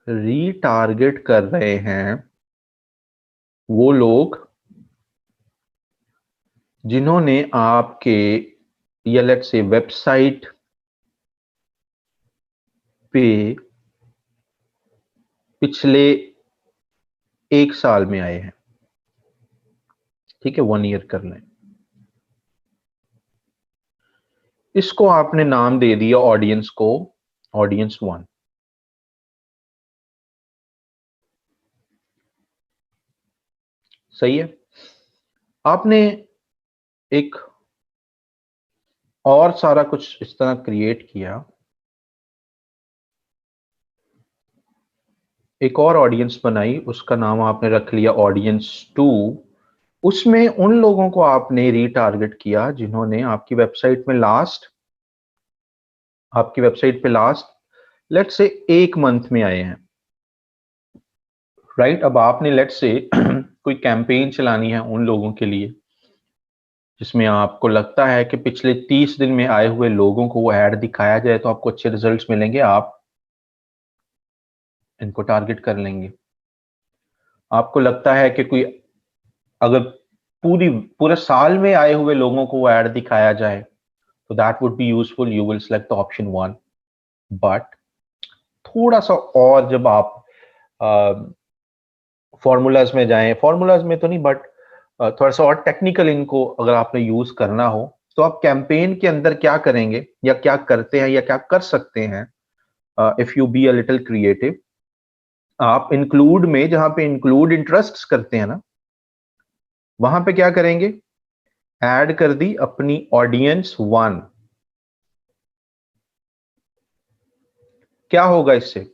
रीटारगेट कर रहे हैं वो लोग जिन्होंने आपके या लेट्स से वेबसाइट पे, पिछले 1 साल में आए हैं, ठीक है, 1 ईयर कर लें। इसको आपने नाम दे दिया ऑडियंस को, ऑडियंस 1। सही है। आपने एक और सारा कुछ इस तरह क्रिएट किया, एक और ऑडियंस बनाई, उसका नाम आपने रख लिया ऑडियंस 2। उसमें उन लोगों को आपने रीटारगेट किया जिन्होंने आपकी वेबसाइट पे लास्ट लेट्स से 1 मंथ में आए हैं, राइट। अब आपने लेट्स से कोई कैंपेन चलानी है उन लोगों के लिए जिसमें आपको लगता है कि पिछले 30 दिन में आए हुए लोगों को वो ऐड दिखाया जाए तो आपको अच्छे रिजल्ट्स मिलेंगे, आप इनको टारगेट कर लेंगे। आपको लगता है कि कोई अगर पूरे साल में आए हुए लोगों को वो ऐड दिखाया जाए तो that would be useful, you will select the option 1। But थोड़ा सा और जब आप फॉर्मूलाज में जाएं, फॉर्मूलाज में तो नहीं बट थोड़ा सा और टेक्निकल इनको अगर आपने यूज करना हो तो आप कैंपेन के अंदर क्या करेंगे या क्या करते हैं या क्या कर सकते हैं, if you be a little creative, आप इंक्लूड में जहां पे इंक्लूड इंटरेस्ट्स करते हैं ना, वहां पे क्या करेंगे, ऐड कर दी अपनी ऑडियंस 1। क्या होगा इससे,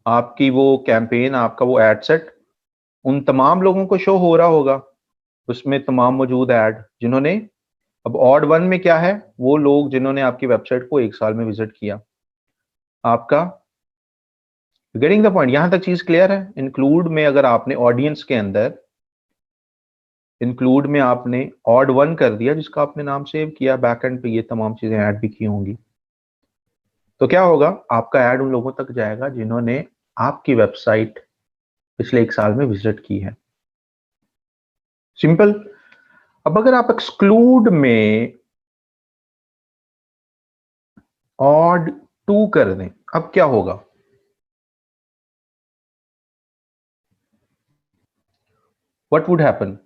आपकी वो कैंपेन, आपका वो एड सेट उन तमाम लोगों को शो हो रहा होगा, उसमें तमाम मौजूद ऐड जिन्होंने, अब ऑड 1 में क्या है, वो लोग जिन्होंने आपकी वेबसाइट को 1 साल में विजिट किया। आपका गेटिंग द पॉइंट, यहां तक चीज क्लियर है। इंक्लूड में अगर आपने ऑडियंस के अंदर इंक्लूड में आपने ऑड 1 कर दिया जिसका आपने नाम सेव किया, बैकएंड पे ये तमाम चीजें ऐड भी की होंगी, तो क्या होगा, आपका ऐड उन लोगों तक जाएगा जिन्होंने आपकी वेबसाइट पिछले 1 साल में विजिट की है। सिंपल। अब अगर आप एक्सक्लूड में ऑड 2 कर दें, अब क्या होगा, व्हाट वुड हैपन,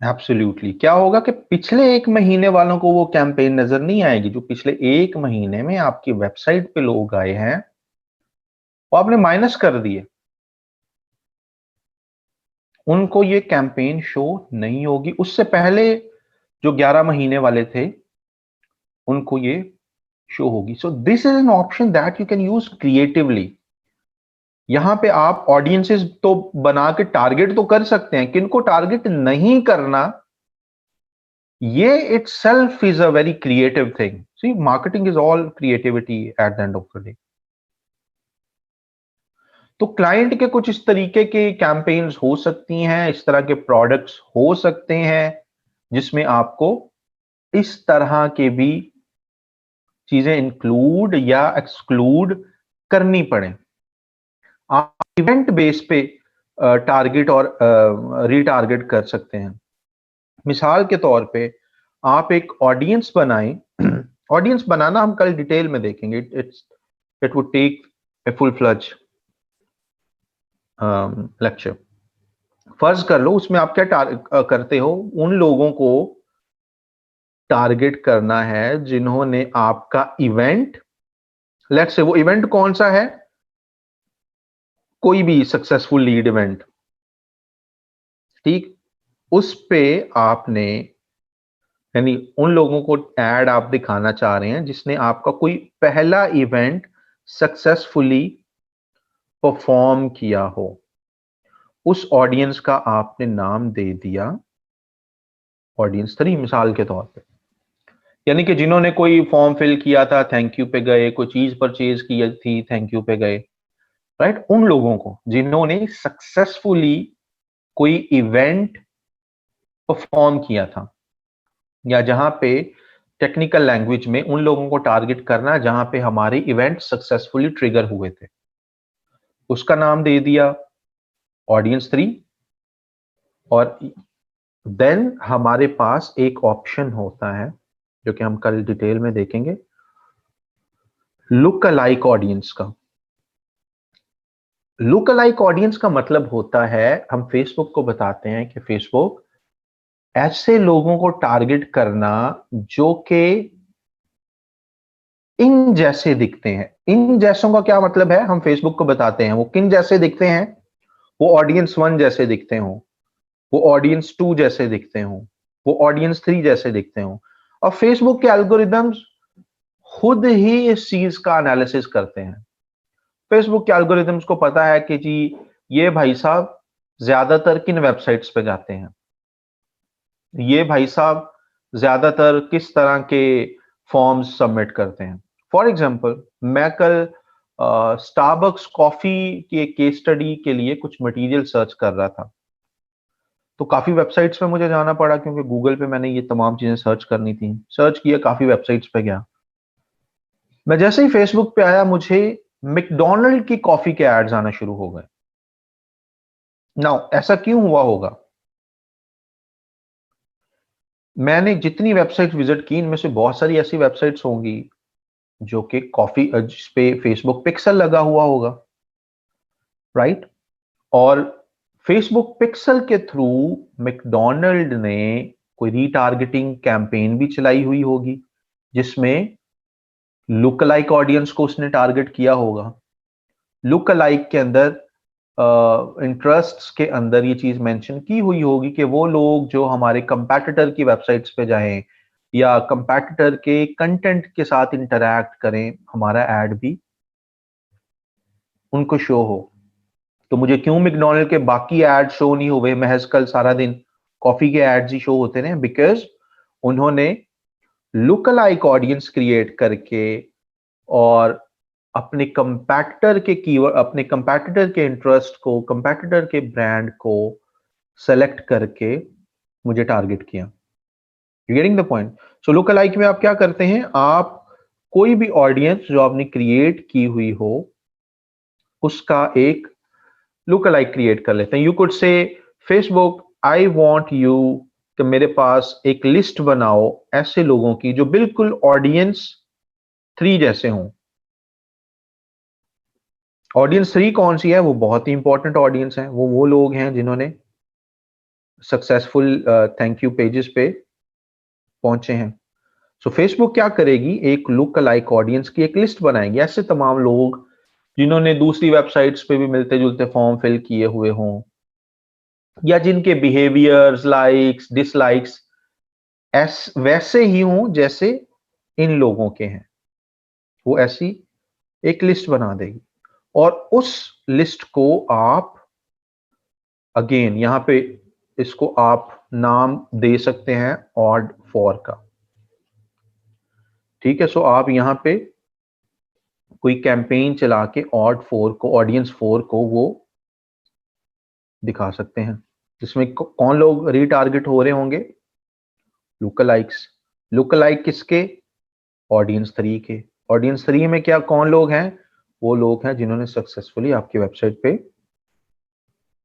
एब्सोल्युटली क्या होगा कि पिछले 1 महीने वालों को वो कैंपेन नजर नहीं आएगी। जो पिछले 1 महीने में आपकी वेबसाइट पे लोग आए हैं वो आपने माइनस कर दिए, उनको ये कैंपेन शो नहीं होगी। उससे पहले जो 11 महीने वाले थे उनको ये शो होगी। So this is an option that you can use creatively. यहां पे आप ऑडियंसेस तो बना के टारगेट तो कर सकते हैं, किनको टारगेट नहीं करना, ये itself is a very creative thing. See, marketing is all creativity at the end of the day. तो क्लाइंट के कुछ इस तरीके के कैंपेन्स हो सकती हैं, इस तरह के प्रोडक्ट्स हो सकते हैं जिसमें आपको इस तरह के भी चीजें इंक्लूड या एक्सक्लूड करनी पड़े। आप इवेंट बेस पे टारगेट और रीटारगेट कर सकते हैं। मिसाल के तौर पे आप एक ऑडियंस बनाएं, ऑडियंस बनाना हम कल डिटेल में देखेंगे, it would take a full fledged lecture. फर्ज कर लो उसमें आप क्या करते हो, उन लोगों को टारगेट करना है जिन्होंने आपका इवेंट, लेट्स से वो इवेंट कौन सा है, कोई भी सक्सेसफुल लीड इवेंट, ठीक, उस पे आपने, यानी उन लोगों को ऐड आप दिखाना चाह रहे हैं जिसने आपका कोई पहला इवेंट सक्सेसफुली परफॉर्म किया हो। उस ऑडियंस का आपने नाम दे दिया ऑडियंस 3 मिसाल के तौर पे, यानी कि जिन्होंने कोई फॉर्म फिल किया था थैंक यू पे गए, कोई चीज परचेज की थी थैंक यू पे गए, राइट। उन लोगों को जिन्होंने सक्सेसफुली कोई इवेंट परफॉर्म किया था, या जहां पे टेक्निकल लैंग्वेज में उन लोगों को टारगेट करना जहां पे हमारे इवेंट सक्सेसफुली ट्रिगर हुए थे, उसका नाम दे दिया ऑडियंस 3। और देन हमारे पास एक ऑप्शन होता है जो कि हम कल डिटेल में देखेंगे, लुक अलाइक ऑडियंस का। लुक अलाइक ऑडियंस का मतलब होता है, हम फेसबुक को बताते हैं कि फेसबुक ऐसे लोगों को टारगेट करना जो कि इन जैसे दिखते हैं। इन जैसों का क्या मतलब है, हम फेसबुक को बताते हैं वो किन जैसे दिखते हैं। वो ऑडियंस 1 जैसे दिखते हो, वो ऑडियंस 2 जैसे दिखते हो, वो ऑडियंस 3 जैसे दिखते हो। और फेसबुक के एल्गोरिदम्स खुद ही इस चीज का एनालिसिस करते हैं। फेसबुक के एल्गोरिदम्स को पता है कि जी ये भाई साहब ज्यादातर किन वेबसाइट्स पे जाते हैं, ये भाई साहब ज्यादातर किस तरह के फॉर्म्स सबमिट करते हैं। फॉर एग्जाम्पल, मैं कल स्टारबक्स कॉफी की एक केस स्टडी के लिए कुछ मटेरियल सर्च कर रहा था, तो काफी वेबसाइट्स पे मुझे जाना पड़ा क्योंकि गूगल पे मैंने ये तमाम चीजें सर्च करनी थी। सर्च किया, काफी वेबसाइट्स पे गया। मैं जैसे ही फेसबुक पे आया, मुझे मैकडोनल्ड की कॉफी के एड्स आना शुरू हो गए। नाउ ऐसा क्यों हुआ होगा? मैंने जितनी वेबसाइट विजिट की, इनमें से बहुत सारी ऐसी वेबसाइट्स होंगी जो कि कॉफी जिस पे फेसबुक पिक्सल लगा हुआ होगा, राइट? और फेसबुक पिक्सल के थ्रू मैकडोनल्ड ने कोई रीटारगेटिंग कैंपेन भी चलाई हुई होगी जिसमें लुक अलाइक ऑडियंस को उसने टारगेट किया होगा। लुक अलाइक के अंदर इंटरेस्ट्स के अंदर ये चीज मेंशन की हुई होगी कि वो लोग जो हमारे कंपैटिटर की वेबसाइट्स पे जाएं या कंपैटिटर के कंटेंट के साथ इंटरैक्ट करें, हमारा ऐड भी उनको शो हो। तो मुझे क्यों मैकडॉनल्ड के बाकी एड शो नहीं हुए, महज कल सारा दिन कॉफी के एड्स ही शो होते रहे? बिकॉज उन्होंने लुक अलाइक ऑडियंस क्रिएट करके और अपने कंपैटिटर के कीवर्ड, अपने कंपैटिटर के इंटरेस्ट को, कंपैटिटर के ब्रांड को सेलेक्ट करके मुझे टारगेट किया। You getting the point? So look alike में आप क्या करते हैं, आप कोई भी ऑडियंस जो आपने क्रिएट की हुई हो उसका एक लुक अलाइक क्रिएट कर लेते हैं। You could say Facebook I want you कि मेरे पास एक लिस्ट बनाओ ऐसे लोगों की जो बिल्कुल ऑडियंस 3 जैसे हों। ऑडियंस 3 कौन सी है? वो बहुत ही इंपॉर्टेंट ऑडियंस है। वो लोग हैं जिन्होंने सक्सेसफुल थैंक यू पेजेस पे पहुंचे हैं। सो फेसबुक क्या करेगी, एक लुक अलाइक ऑडियंस की एक लिस्ट बनाएगी, ऐसे तमाम लोग जिन्होंने दूसरी वेबसाइट्स पे भी मिलते जुलते फॉर्म फिल किए हुए हों या जिनके बिहेवियर्स, लाइक्स, डिसलाइक्स वैसे ही हों जैसे इन लोगों के हैं। वो ऐसी एक लिस्ट बना देगी और उस लिस्ट को आप अगेन यहां पे इसको आप नाम दे सकते हैं ऑड फॉर का। ठीक है, सो आप यहां पे कोई कैंपेन चला के ऑड 4 को, ऑडियंस 4 को वो दिखा सकते हैं जिसमें कौन लोग रीटारगेट हो रहे होंगे? लुक अलाइक्स। लुक अलाइक किसके? ऑडियंस 3 के। ऑडियंस 3 में क्या कौन लोग हैं? वो लोग हैं जिन्होंने सक्सेसफुली आपकी वेबसाइट पे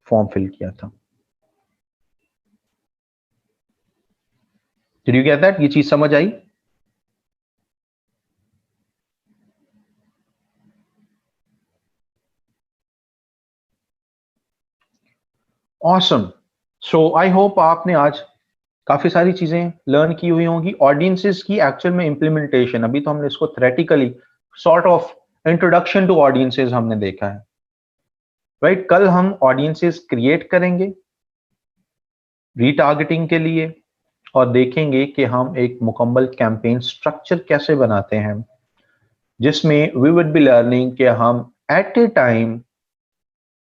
फॉर्म फिल किया था। Did you get that? ये चीज समझ आई? ऑसम। सो आई होप आपने आज काफी सारी चीजें लर्न की हुई होंगी। ऑडियंसेस की एक्चुअल में इंप्लीमेंटेशन, अभी तो हमने इसको theoretically sort of introduction to audiences हमने देखा है, राइट? कल हम ऑडियंसेस क्रिएट करेंगे रीटारगेटिंग के लिए और देखेंगे कि हम एक मुकम्मल कैंपेन स्ट्रक्चर कैसे बनाते हैं जिसमें वी वुड बी लर्निंग कि हम एट ए टाइम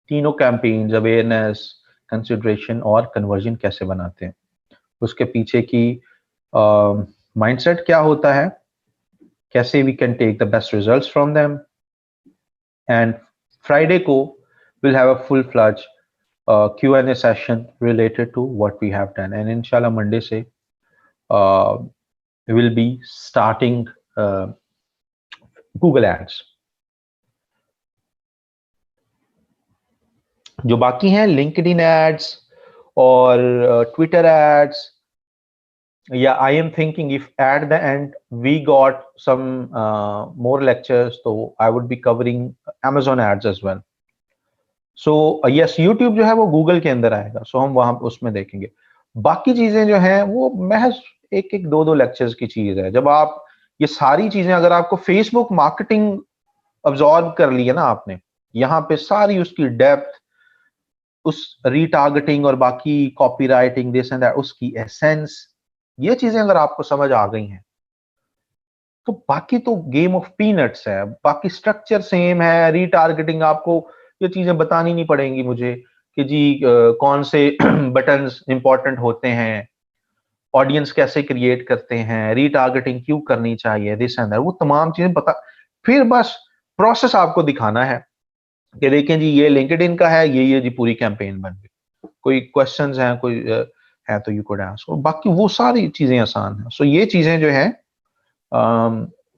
तीनों कैंपेन्स, अवेयरनेस, कंसिडरेशन और कन्वर्जन कैसे बनाते हैं, उसके पीछे की माइंडसेट क्या होता है, कैसे we can take the best results from them. And Friday को will have a full fledged Q&A session related to what we have done, and inshallah Monday से we will be starting Google Ads। जो बाकी हैं LinkedIn ads और Twitter ads, या I am thinking if at the end we got some more lectures तो I would be covering Amazon ads as well. So yes, YouTube जो है वो Google के अंदर आएगा, सो हम वहां उसमें देखेंगे. बाकी चीजें जो हैं वो महज एक एक दो दो लेक्चर्स की चीज है. जब आप ये सारी चीजें, अगर आपको फेसबुक मार्केटिंग अब्सॉर्ब कर ली है ना आपने, यहाँ पे सारी उसकी डेप्थ, उस रीटारगेटिंग और बाकी कॉपीराइटिंग दिस एंड दैट, उसकी एसेंस, ये चीजें अगर आपको समझ आ गई हैं तो बाकी तो गेम ऑफ पीनट्स है. बाकी स्ट्रक्चर सेम है, रीटारगेटिंग आपको ये चीजें बतानी नहीं पड़ेंगी मुझे कि जी कौन से बटन्स इंपॉर्टेंट होते हैं, ऑडियंस कैसे क्रिएट करते हैं, रीटारगेटिंग क्यों करनी चाहिए, दिस एंड दैट, वो तमाम चीजें बता. फिर बस प्रोसेस आपको दिखाना है कि देखें जी ये लिंक्डइन का है, ये जी पूरी कैंपेन बन गई. कोई क्वेश्चंस हैं, कोई है तो यू कुड आस्क. बाकी वो सारी चीजें आसान है. सो ये चीजें जो है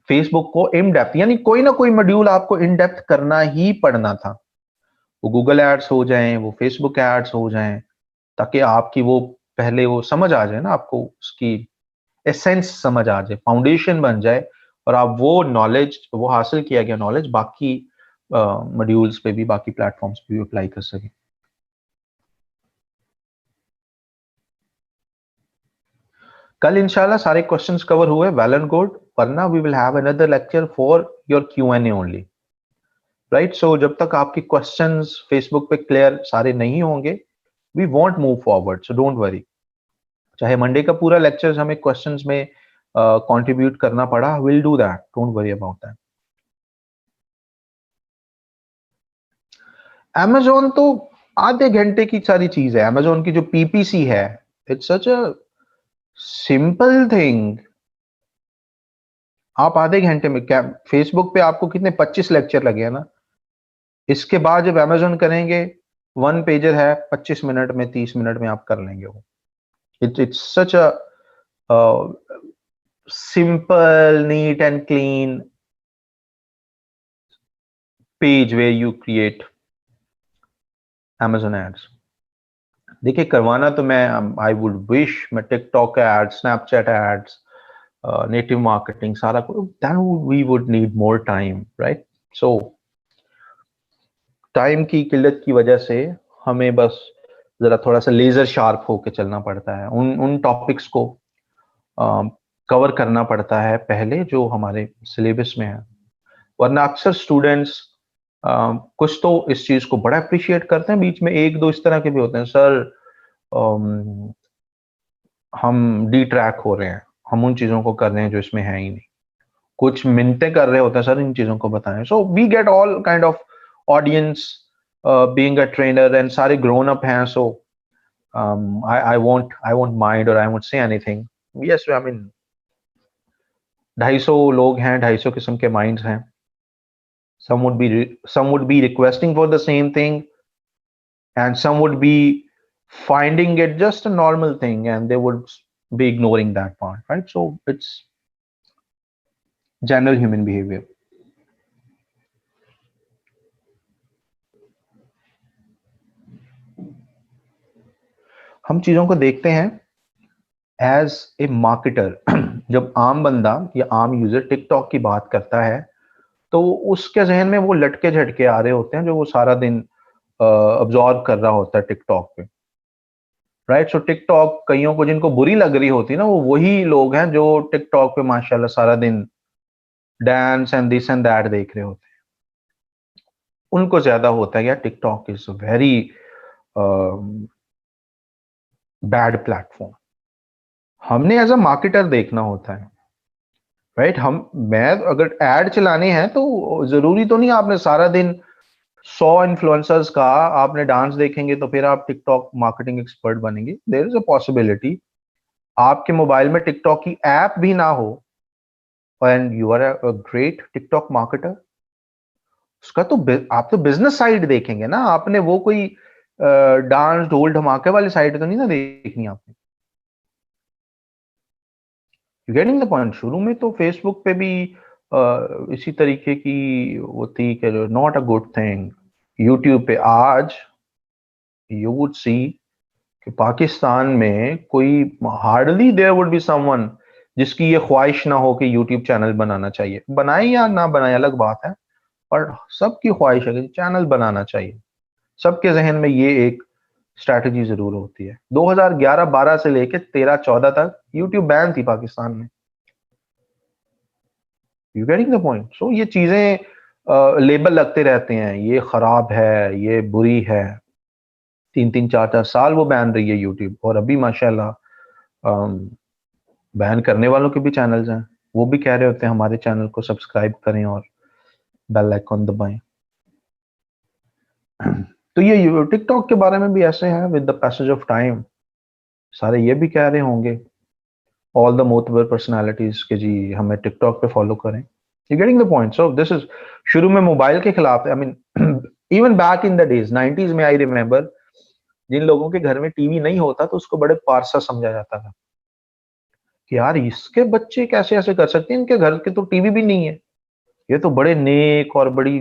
फेसबुक को इन डेप्थ, यानी कोई ना कोई मॉड्यूल आपको इन डेप्थ करना ही पड़ना था. वो गूगल एड्स हो जाएं, वो फेसबुक एड्स हो जाएं, ताकि आपकी वो पहले वो समझ आ जाए ना, आपको उसकी एसेंस समझ आ जाए, फाउंडेशन बन जाए, और आप वो नॉलेज, वो हासिल किया गया नॉलेज बाकी मॉड्यूल्स पे भी, बाकी प्लेटफॉर्म्स पे भी अप्लाई कर सकें. कल इंशाल्लाह सारे क्वेश्चंस कवर हुए, वेल एंड गुड. वरना we will have another lecture for your Q&A only, right. So जब तक आपकी क्वेश्चंस फेसबुक पे क्लियर सारे नहीं होंगे, we want move forward. So don't worry, चाहे मंडे का पूरा लेक्चर हमें क्वेश्चंस में कंट्रीब्यूट करना पड़ा, will do that, don't worry about that. Amazon तो आधे घंटे की सारी चीज है. Amazon की जो PPC है, it's such a simple thing. आप आधे घंटे में क्या, फेसबुक पे आपको कितने 25 लेक्चर लगे हैं ना. इसके बाद जब Amazon करेंगे, वन पेजर है, 25 मिनट में, 30 मिनट में आप कर लेंगे वो. It's such a simple, neat and clean page where you create Amazon ads. देखिए, करवाना तो मैं, आई वुड विश मैं TikTok ads, Snapchat ads, native marketing सारा कुछ, then we would need more time, right. So time की किल्लत की वजह से हमें बस जरा थोड़ा सा लेजर शार्प होके चलना पड़ता है, उन टॉपिक्स को कवर करना पड़ता है पहले जो हमारे सिलेबस में है. वरना अक्सर स्टूडेंट्स कुछ तो इस चीज को बड़ा अप्रिशिएट करते हैं, बीच में एक दो इस तरह के भी होते हैं, सर हम डी ट्रैक हो रहे हैं, हम उन चीजों को कर रहे हैं जो इसमें है ही नहीं. कुछ मिन्नतें कर रहे होते हैं, सर इन चीजों को बताएं. So we get all kind of audience being a trainer, and सारे ग्रोन अप हैं. सो आई वोंट माइंड और I won't say anything. Yes, I mean 250 लोग हैं, 250 किस्म के माइंड्स हैं. some would be requesting for the same thing, and some would be finding it just a normal thing, and they would be ignoring that part, right. So it's general human behavior. हम चीजों को देखते हैं as a marketer. जब आम बंदा या आम यूजर टिकटॉक की बात करता है तो उसके जहन में वो लटके झटके आ रहे होते हैं जो वो सारा दिन अब्जॉर्ब कर रहा होता है टिकटॉक पे, राइट. सो टिकटॉक कईयों को जिनको बुरी लग रही होती है ना, वो वही लोग हैं जो टिकटॉक पे माशाल्लाह सारा दिन dance and this and that देख रहे होते हैं. उनको ज्यादा होता है यार, TikTok is very bad platform. हमने एज अ मार्केटर देखना होता है, राइट. मैं अगर एड चलाने हैं तो जरूरी तो नहीं आपने सारा दिन 100 इन्फ्लुएंसर्स का आपने डांस देखेंगे तो फिर आप टिकटॉक मार्केटिंग एक्सपर्ट बनेंगे. देयर इज अ पॉसिबिलिटी आपके मोबाइल में टिकटॉक की ऐप भी ना हो and you are a great TikTok marketer. उसका तो आप तो बिजनेस साइड देखेंगे ना, आपने वो कोई डांस ढोल धमाके वाली साइड तो नहीं ना देखनी आपने. You getting the point. शुरू में तो फेसबुक पे भी इसी तरीके की वो थी कि not a good thing. YouTube पे आज यू वुड सी कि पाकिस्तान में कोई hardly there would be someone जिसकी ये ख्वाहिश ना हो कि यूट्यूब चैनल बनाना चाहिए। बनाए या ना बनाए अलग बात है, पर सबकी ख्वाहिश है कि चैनल बनाना चाहिए। सबके जहन में ये एक स्ट्रैटेजी जरूर होती है। 2011-12 से लेके 13-14 तक यूट्यूब बैन थी पाकिस्तान में। You getting the point? So ये चीजें लेबल लगते रहते हैं, ये खराब है, ये बुरी है। 3-3 4-4 साल वो बैन रही है यूट्यूब, और अभी माशाल्लाह बैन करने वालों के भी चैनल्स हैं, वो भी कह रहे होते हैं हमारे चैनल को सब्सक्राइब करें और बेल आइकन दबाएं। तो ये टिकटॉक के बारे में भी ऐसे है, with the passage of time सारे ये भी कह रहे होंगे, ऑल द मोतबर पर्सनालिटीज के जी हमें टिकटॉक पे फॉलो करें। You getting the point? So this is, शुरू में मोबाइल के खिलाफ, I mean even back in the days 90s में, आई रिमेम्बर जिन लोगों के घर में टीवी नहीं होता तो उसको बड़े पारसा समझा जाता था कि यार इसके बच्चे कैसे ऐसे कर सकते हैं, इनके घर के तो टीवी भी नहीं है, ये तो बड़े नेक और बड़ी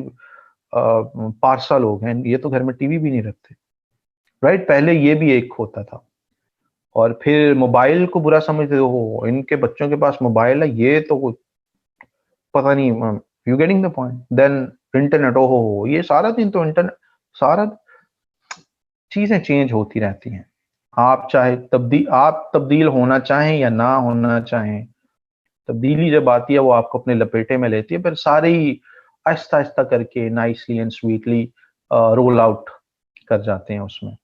पारसा लोग हैं, ये तो घर में टीवी भी नहीं रखते। राइट, पहले ये भी एक होता था। और फिर मोबाइल को बुरा समझते हो, इनके बच्चों के पास मोबाइल है, ये तो कुछ पता नहीं। You getting the point? Then internet, ओहो ये सारा दिन तो इंटरनेट, सारा चीजें चेंज होती रहती हैं। आप चाहे आप तब्दील होना चाहें या ना होना चाहें, तब्दीली जब आती है वो आपको अपने लपेटे में लेती है, फिर सारे ही आहिस्ता आहिस्ता करके nicely and sweetly roll out कर जाते हैं उसमें।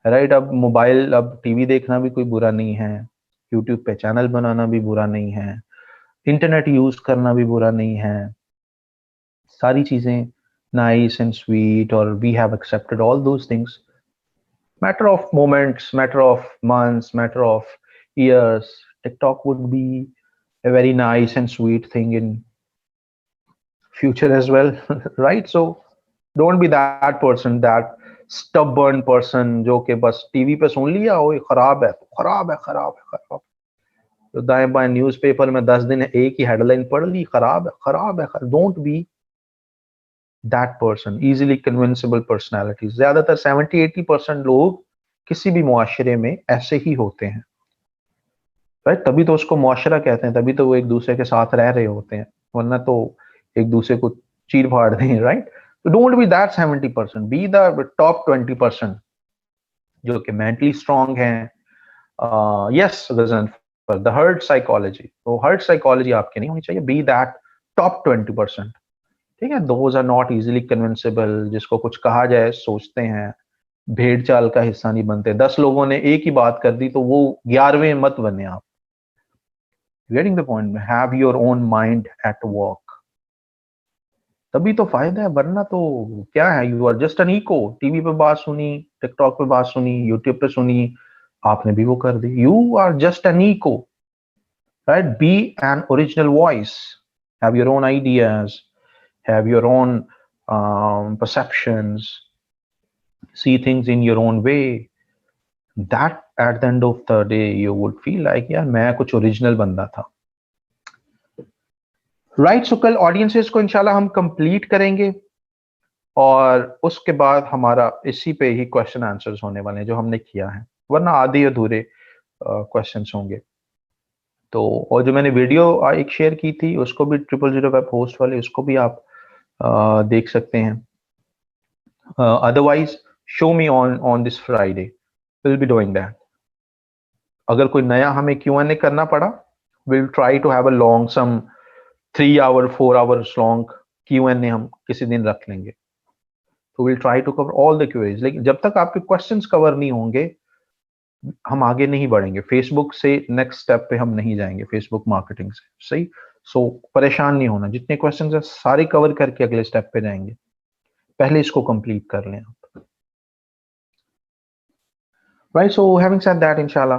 राइट, अब मोबाइल, अब टीवी देखना भी कोई बुरा नहीं है, यूट्यूब पे चैनल बनाना भी बुरा नहीं है, इंटरनेट यूज करना भी बुरा नहीं है, सारी चीजें नाइस एंड स्वीट, और we have accepted all those things. Matter of moments, matter of months, matter of years, TikTok would be a very nice and sweet thing in future as well. Right? So don't be that person, that stubborn person जो कि बस TV पे सुन लिया वो खराब है, खराब है, खराब है, खराब। तो दाएं बाएं न्यूज़पेपर में 10 दिन एक ही हेडलाइन पढ़ ली, खराब है, खराब है, खराब। Don't be that person, easily convincible personality. ज्यादातर 70-80% लोग किसी भी मुआशरे में ऐसे ही होते हैं। राइट, तभी तो उसको मुआशरा कहते हैं, तभी तो वो एक दूसरे के साथ रह रहे होते हैं, वरना तो एक दूसरे को चीर फाड़ दें। राइट, तो don't be that 70%, be the top 20% जो कि मेंटली स्ट्रांग हैं। यस गजन, फॉर द हर्ट साइकोलॉजी, तो हर्ट साइकोलॉजी आपकी नहीं होनी चाहिए, बी दैट टॉप 20%। ठीक है, दोज आर नॉट इजीली कन्विंसेबल, जिसको कुछ कहा जाए सोचते हैं, भेड़ चाल का हिस्सा नहीं बनते। 10 लोगों ने एक ही बात कर दी तो वो 11वें मत बने आप। Getting the point? Have your own mind at work, तभी तो फायदा है, वरना तो क्या है, you are just an echo. TV पे बात सुनी, टिकटॉक पे बात सुनी, यूट्यूब पे सुनी, आपने भी वो कर दी। You are just an echo, right? Be an original voice, have your own ideas, have your own perceptions, see things in your own way, that at the end of the day you would feel like यार मैं कुछ original बंदा था। Right, सो कल audiences को इंशाल्लाह हम complete करेंगे, और उसके बाद हमारा इसी पे ही क्वेश्चन आंसर्स होने वाले हैं जो हमने किया है, वरना आधे अधूरे क्वेश्चंस होंगे। तो और जो मैंने वीडियो एक शेयर की थी उसको भी 000 वेब होस्ट वाले, उसको भी आप देख सकते हैं। Otherwise, show me on this Friday. We'll be doing that. अगर कोई नया हमें Q&A करना पड़ा, we'll try to have a long, some 3 hour, 4 hours long Q&A हम किसी दिन रख लेंगे। तो we'll try to cover all the queries. लेकिन जब तक आपके questions कवर नहीं होंगे, हम आगे नहीं बढ़ेंगे। फेसबुक से नेक्स्ट स्टेप पे हम नहीं जाएंगे, फेसबुक मार्केटिंग से। सही? सो परेशान नहीं होना, जितने क्वेश्चंस है सारे कवर करके अगले स्टेप पे जाएंगे। पहले इसको कंप्लीट कर लें आप। Right, so having said that, inshallah,